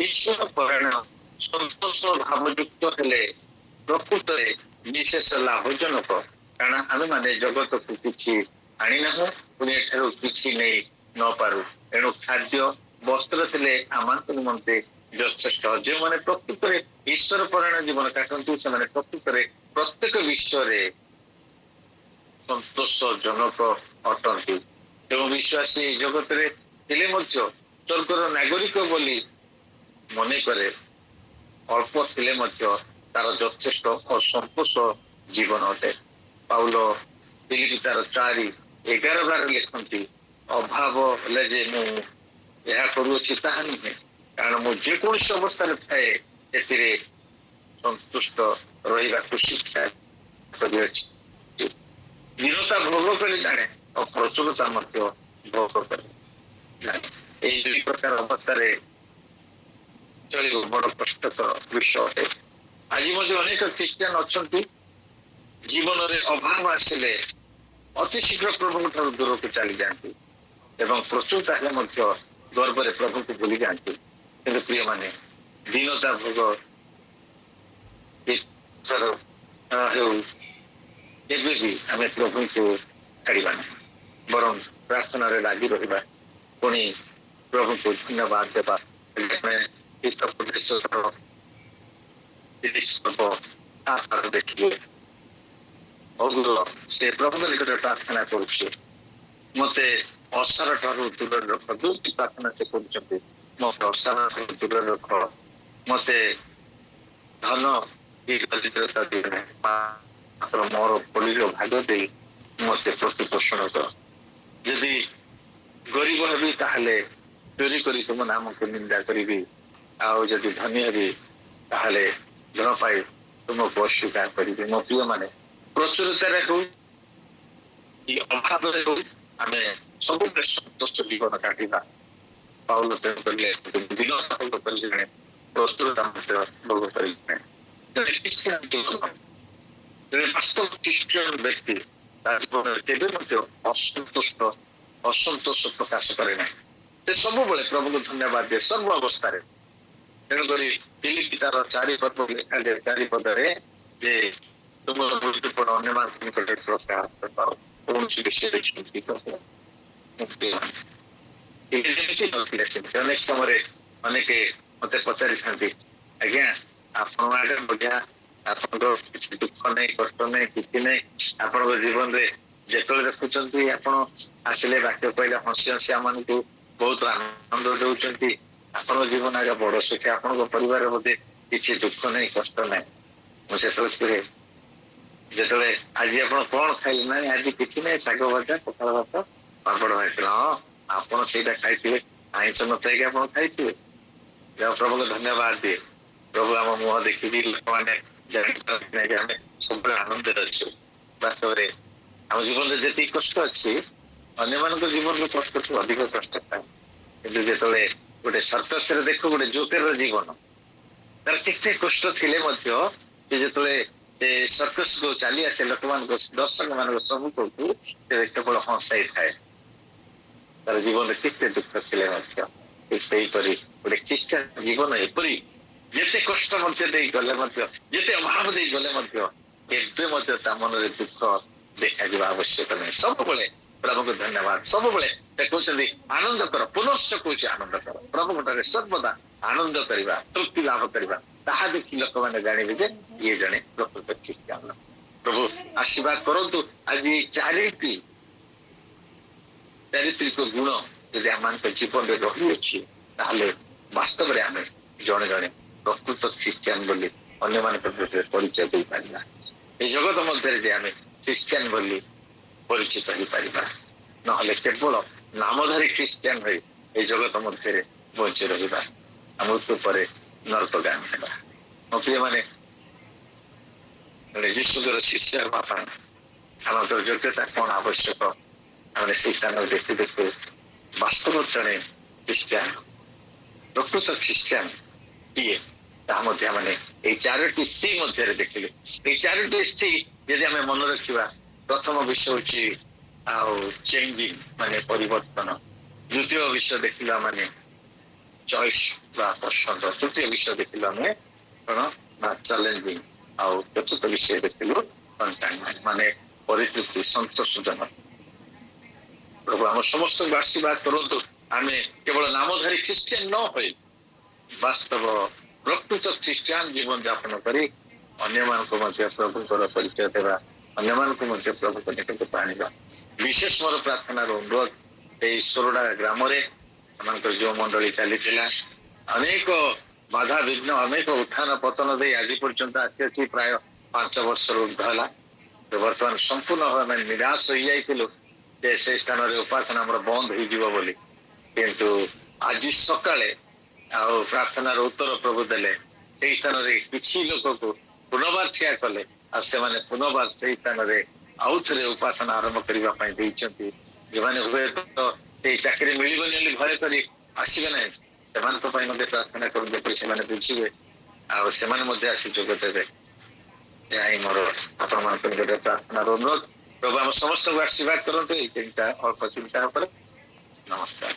Speaker 1: ଈଶ୍ୱର ପରାୟଣ ସନ୍ତୋଷ ଭାବଯୁକ୍ତ ହେଲେ ପ୍ରକୃତରେ ବିଶେଷ ଲାଭଜନକ। କାରଣ ଆମେମାନେ ଜଗତକୁ କିଛି ଆଣିନାହୁଁ, ପୁଣି ଏଠାରୁ କିଛି ନେଇ ନ ପାରୁ। ଏଣୁ ଖାଦ୍ୟ ବସ୍ତ୍ର ଥିଲେ ଆମମାନଙ୍କ ନିମନ୍ତେ ଯଥେଷ୍ଟ। ଯେଉଁମାନେ ପ୍ରକୃତରେ ଈଶ୍ୱର ପରାୟଣ ଜୀବନ କାଟନ୍ତି ସେମାନେ ପ୍ରକୃତରେ ପ୍ରତ୍ୟେକ ବିଷୟରେ ସନ୍ତୋଷଜନକ ଅଟନ୍ତି। ଏବଂ ବିଶ୍ୱାସୀ ଜଗତରେ ଥିଲେ ମଧ୍ୟ ସ୍ୱର୍ଗର ନାଗରିକ ବୋଲି ମନେ କରେ, ଅଳ୍ପ ଥିଲେ ମଧ୍ୟ ତାର ଯଥେଷ୍ଟ ଅସନ୍ତୋଷ ଜୀବନ ଅଟେ। ପାଉଲ ଫିଲିପି ତାର 4:11 ଲେଖନ୍ତି, ଅଭାବ ହେଲେ ଯେ ମୁଁ ଏହା କରୁଅଛି ତାହା ନୁହେଁ, କାରଣ ମୁଁ ଯେକୌଣସି ଅବସ୍ଥାରେ ଥାଏ ସେଥିରେ ସନ୍ତୁଷ୍ଟ ରହିବାକୁ ଶିକ୍ଷା କରିଅଛି। ଦୀନତା ଭୋଗ କରି ଜାଣେ ଓ ପ୍ରଚୁରତା ମଧ୍ୟ ଭୋଗ କରେ ଜାଣେ। ଏଇ ଦୁଇ ପ୍ରକାର ଅବସ୍ଥାରେ ଚଳିବ ବଡ କଷ୍ଟକର ବିଷୟ ଅଟେ। ଆଜି ମଧ୍ୟ ଅନେକ ଖ୍ରୀଷ୍ଟିଆନ ଅଛନ୍ତି ଜୀବନରେ ଅଭାବ ଆସିଲେ ଅତି ଶୀଘ୍ର ପ୍ରଭୁଙ୍କ ଠାରୁ ଦୂରକୁ ଚାଲିଯାଆନ୍ତି ଏବଂ ପ୍ରଚୁରତା ହେଲେ ମଧ୍ୟ ଗର୍ବରେ ପ୍ରଭୁଙ୍କୁ ଭୁଲି ଯାଆନ୍ତି। କିନ୍ତୁ ପ୍ରିୟମାନେ, ଦୀନତା ଭୋଗ ହେଉ କେବେ ବି ଆମେ ପ୍ରଭୁଙ୍କୁ ଛାଡ଼ିବା ନାହିଁ, ବରଂ ପ୍ରାର୍ଥନାରେ ଲାଗି ରହିବା, ପୁଣି ପ୍ରଭୁଙ୍କୁ ଧନ୍ୟବାଦ ଦେବା। ଦେଖିଲେ ସେ ପ୍ରଭୁଙ୍କ ନିକଟରେ ପ୍ରାର୍ଥନା କରୁଛି, ମତେ ଅସାର ଠାରୁ ଦୂରରେ ରଖ। ଯୋଉଠି ପ୍ରାର୍ଥନା ସେ କରୁଛନ୍ତି, ମତେ ଅସାର ଠାରୁ ଦୂରରେ ରଖ, ମତେ ଧନ ଦରିଦ୍ରତା ଦିଅ ନାହିଁ, ମାତ୍ର ମୋର ପଲିର ଭାଗ ଦେଇ ମତେ ପ୍ରତିପୋଷଣ କର। ଯଦି ଗରିବ ହେବି ତାହେଲେ ଚୋରି କରି ତୁମ ନାମକୁ ନିନ୍ଦା କରିବି, ଆଉ ଯଦି ଧନୀ ହେବି ତାହେଲେ ଧନ ପାଇ ତୁମକୁ ଅସ୍ୱୀକାର କରିବି। ମୋ ପ୍ରିୟମାନେ, ପ୍ରଚୁରତାରେ ହଉ କି ଅଭାବରେ ହଉ ଆମେ ସବୁବେଳେ ସନ୍ତୋଷ ଜୀବନ କାଟିବା। ପାଉଲ ତେଣୁ କହିଲେ ଦୀନତା ଭୋଗ କରିଲେ ପ୍ରଚୁରତା ମଧ୍ୟ ଭୋଗ କରିଲେ। ବାସ୍ତବ ଖ୍ରୀଷ୍ଟିଆନ ବ୍ୟକ୍ତି ତା ଜୀବନରେ କେବେ ମଧ୍ୟ ଅସନ୍ତୋଷ ପ୍ରକାଶ କରେ ନାହିଁ। ସେ ସବୁବେଳେ ପ୍ରଭୁଙ୍କୁ ଧନ୍ୟବାଦ ଦିଏ ସର୍ବ ଅବସ୍ଥାରେ। ତେଣୁକରି ଫିଲିପି ତାର 4 ପଦ ଲେଖାଯାଏ 4 ପଦରେ ଯେ ତୁମର ବୃତ୍ତିପଣ ଅନ୍ୟମାନଙ୍କ ନିକଟରେ ପ୍ରକାଶ ପାଅ, କୌଣସି ବିଷୟରେ ଚିନ୍ତିତ ହୁଅ। ଯେମିତି ନଥିଲେ ସେମିତି ଅନେକ ସମୟରେ ଅନେକ ମତେ ପଚାରିଥାନ୍ତି, ଆଜ୍ଞା ଆପଣ ଆଗେ ବଢିଆ, ଆପଣଙ୍କର କିଛି ଦୁଃଖ ନାହିଁ, କଷ୍ଟ ନାହିଁ, କିଛି ନାହିଁ, ଆପଣଙ୍କ ଜୀବନରେ ଯେତେବେଳେ ଦେଖୁଛନ୍ତି ଆପଣ ଆସିଲେ ବାକ୍ୟ କହିଲେ ହସି ହସି ଆମମାନଙ୍କୁ ବହୁତ ଆନନ୍ଦ ଦେଉଛନ୍ତି, ଆପଣଙ୍କ ଜୀବନ ଆଗେ ବଡ ସୁଖୀ, ଆପଣଙ୍କ ପରିବାର ବୋଧେ କିଛି ଦୁଃଖ ନାହିଁ, କଷ୍ଟ ନାହିଁ। ମୁଁ ସେତେବେଳେ କୁହେ, ଯେତେବେଳେ ଆଜି ଆପଣ କଣ ଖାଇଲେ? ନାହିଁ ଆଜି କିଛି ନାହିଁ, ଶାଗ ଭଜା, ପଖାଳ ଭାତ, ପାମ୍ପଡ଼ ଭାଇଥିଲା। ହଁ, ଆପଣ ସେଇଟା ଖାଇଥିବେ, ଆଇଁଷ ନଥାଇକି ଆପଣ ଖାଇଥିବେ। ଯାହା ପ୍ରଭୁଙ୍କୁ ଧନ୍ୟବାଦ ଦିଏ। ପ୍ରଭୁ ଆମ ମୁହଁ ଦେଖିକି ଲୋକମାନେ ଜାଣିପାରନ୍ତି ଆମେ ସବୁବେଳେ ଆନନ୍ଦରେ ଅଛୁ। ବାସ୍ତବରେ ଆମ ଜୀବନରେ ଯେତିକି କଷ୍ଟ ଅଛି, ଅନ୍ୟମାନଙ୍କ ଜୀବନର କଷ୍ଟଠୁ ଅଧିକ କଷ୍ଟ ଥାଏ। କିନ୍ତୁ ଯେତେବେଳେ ଗୋଟେ ସର୍କସରେ ଦେଖୁ ଗୋଟେ ଜୋକେରର ଜୀବନ, ତାର କେତେ କଷ୍ଟ ଥିଲେ ମଧ୍ୟ ସେ ଯେତେବେଳେ ସେ ସର୍କସକୁ ଚାଲି ଆସେ ଲୋକମାନଙ୍କ ଦର୍ଶକ ମାନଙ୍କ ସମ୍ମୁଖକୁ, ସେ କେବଳ ହସାଇଥାଏ। ତାର ଜୀବନରେ କେତେ ଦୁଃଖ ଥିଲେ ମଧ୍ୟ ସେଇପରି ଗୋଟେ ଖ୍ରୀଷ୍ଟିଆନ ଜୀବନ ଏପରି ଯେତେ କଷ୍ଟ ମଧ୍ୟ ଦେଇ ଗଲେ ମଧ୍ୟ, ଯେତେ ଅଭାବ ଦେଇ ଗଲେ ମଧ୍ୟ କେବେ ମଧ୍ୟ ତା ମନରେ ଦୁଃଖ ଦେଖାଯିବା ଆବଶ୍ୟକ ନାହିଁ। ସବୁବେଳେ ପ୍ରଭୁଙ୍କୁ ଧନ୍ୟବାଦ, ସବୁବେଳେ ସେ କହୁଛନ୍ତି ଆନନ୍ଦ କର, ପୁନଶ୍ଚ କହୁଛି ଆନନ୍ଦ କର। ପ୍ରଭୁଙ୍କଠାରେ ସର୍ବଦା ଆନନ୍ଦ କରିବା, ତୃପ୍ତି ଲାଭ କରିବା, ତାହା ଦେଖି ଲୋକମାନେ ଜାଣିବେ ଯେ ଇଏ ଜଣେ ପ୍ରକୃତ ଖ୍ରୀଷ୍ଟିଆନ। ପ୍ରଭୁ ଆଶୀର୍ବାଦ କରନ୍ତୁ। ଆଜି ଚାରିତ୍ରିକ ଗୁଣ ଯଦି ଆମମାନଙ୍କ ଜୀବନରେ ରହିଅଛି, ତାହେଲେ ବାସ୍ତବରେ ଆମେ ଜଣେ ଜଣେ ପ୍ରକୃତ ଖ୍ରୀଷ୍ଟିଆନ ବୋଲି ଅନ୍ୟମାନଙ୍କ ଭିତରେ ପରିଚୟ ଦେଇପାରିବା। এই ଜଗତ ମଧ୍ୟରେ ଯେ ଆମେ ଖ୍ରୀଷ୍ଟିଆନ ବୋଲି ପରିଚିତ ହେଇପାରିବା, ନହେଲେ କେବଳ ନାମଧାରୀ ଖ୍ରୀଷ୍ଟିଆନ ହୋଇ এই ଜଗତ ମଧ୍ୟରେ ବଞ୍ଚି ରହିବା। ମୃତ୍ୟୁ ପରେ ନର୍କଗାମୀ ହେବା। ମୋ ପ୍ରିୟମାନେ, ଯୀଶୁଙ୍କର ଶିଷ୍ୟ ହେବା ପାଇଁ ଆମର ଯୋଗ୍ୟତା କଣ ଆବଶ୍ୟକ, ଆମେ ସେଇ ସ୍ଥାନରେ ଦେଖୁ ଦେଖୁ ବାସ୍ତବ ଜଣେ ଖ୍ରୀଷ୍ଟିଆନ, ପ୍ରକୃତ ଖ୍ରୀଷ୍ଟିଆନ କିଏ ତାହା ମଧ୍ୟ ମାନେ ଏଇ 4ଟି ସି ମଧ୍ୟରେ ଦେଖିଲେ। ଏଇ 4ଟି ସି ଯଦି ଆମେ ମନେ ରଖିବା, ପ୍ରଥମ ବିଷୟ ହଉଛି ଆଉ ଚେଞ୍ଜିଂ ମାନେ ପରିବର୍ତ୍ତନ, ଦ୍ୱିତୀୟ ବିଷୟ ଦେଖିଲା ମାନେ ଚଏସ୍ ବା ପସନ୍ଦ, ତୃତୀୟ ବିଷୟ ଦେଖିଲୁ ଆମେ କଣ ନା ଚ୍ୟାଲେଞ୍ଜିଂ, ଆଉ ଚତୁର୍ଥ ବିଷୟ ଦେଖିଲୁ କଣ୍ଟେନମେଣ୍ଟ ମାନେ ପରିତୃପ୍ତି, ସନ୍ତୋଷଜନକ। ପ୍ରଭୁ ଆମ ସମସ୍ତଙ୍କୁ ଆଶୀର୍ବାଦ କରନ୍ତୁ। ଆମେ କେବଳ ନାମଧାରୀ ଖ୍ରୀଷ୍ଟିଆନ ନ ହୋଇ ବାସ୍ତବ ପ୍ରକୃତ ଖ୍ରୀଷ୍ଟିଆନ ଜୀବନ ଯାପନ କରି ଅନ୍ୟମାନଙ୍କୁ ମଧ୍ୟ ପ୍ରଭୁଙ୍କର ପରିଚୟ ଦେବା, ଅନ୍ୟମାନଙ୍କୁ ମଧ୍ୟ ପ୍ରଭୁଙ୍କ ନିକଟକୁ ଆଣିବା। ବିଶେଷ ମୋର ପ୍ରାର୍ଥନାର ଅନୁରୋଧ, ଏଇ ସୋରଡା ଗ୍ରାମରେ ସେମାନଙ୍କର ଯୋଉ ମଣ୍ଡଳୀ ଚାଲିଥିଲା, ଅନେକ ବାଧାବିଘ୍ନ, ଅନେକ ଉତ୍ଥାନ ପତନ ଦେଇ ଆଜି ପର୍ଯ୍ୟନ୍ତ ଆସିଅଛି, ପ୍ରାୟ 5 ବର୍ଷର ଉର୍ଦ୍ଧ୍ୱ ହେଲା। ବର୍ତ୍ତମାନ ସମ୍ପୂର୍ଣ୍ଣ ଭାବେ ନିରାଶ ହୋଇଯାଇଥିଲୁ ଯେ ସେଇ ସ୍ଥାନରେ ଉପାସନା ଆମର ବନ୍ଦ ହେଇଯିବ ବୋଲି। କିନ୍ତୁ ଆଜି ସକାଳେ ଆଉ ପ୍ରାର୍ଥନାର ଉତ୍ତର ପ୍ରଭୁ ଦେଲେ, ସେଇ ସ୍ଥାନରେ କିଛି ଲୋକକୁ ପୁନର୍ବାର ଠିଆ କଲେ, ଆଉ ସେମାନେ ପୁନର୍ବାର ସେଇ ସ୍ଥାନରେ ଆଉ ଥରେ ଉପାସନା ଆରମ୍ଭ କରିବା ପାଇଁ ଦେଇଛନ୍ତି। ଯେଉଁମାନେ ହୁଏତ ସେଇ ଚାକିରି ମିଳିବନି ବୋଲି ଭୟ କରି ଆସିବେ ନାହିଁ, ସେମାନଙ୍କ ପାଇଁ ମଧ୍ୟ ପ୍ରାର୍ଥନା କରୁ, ଯେପରି ସେମାନେ ବୁଝିବେ ଆଉ ସେମାନେ ମଧ୍ୟ ଆସି ଯୋଗ ଦେବେ। ଏହା ହିଁ ମୋର ଆପଣମାନଙ୍କ ନିକଟରେ ପ୍ରାର୍ଥନାର ଅନୁରୋଧ। ପ୍ରଭୁ ଆମ ସମସ୍ତଙ୍କୁ ଆଶୀର୍ବାଦ କରନ୍ତୁ ଏଇ ଚିନ୍ତା, ଅଳ୍ପ ଚିନ୍ତା ଉପରେ। ନମସ୍କାର।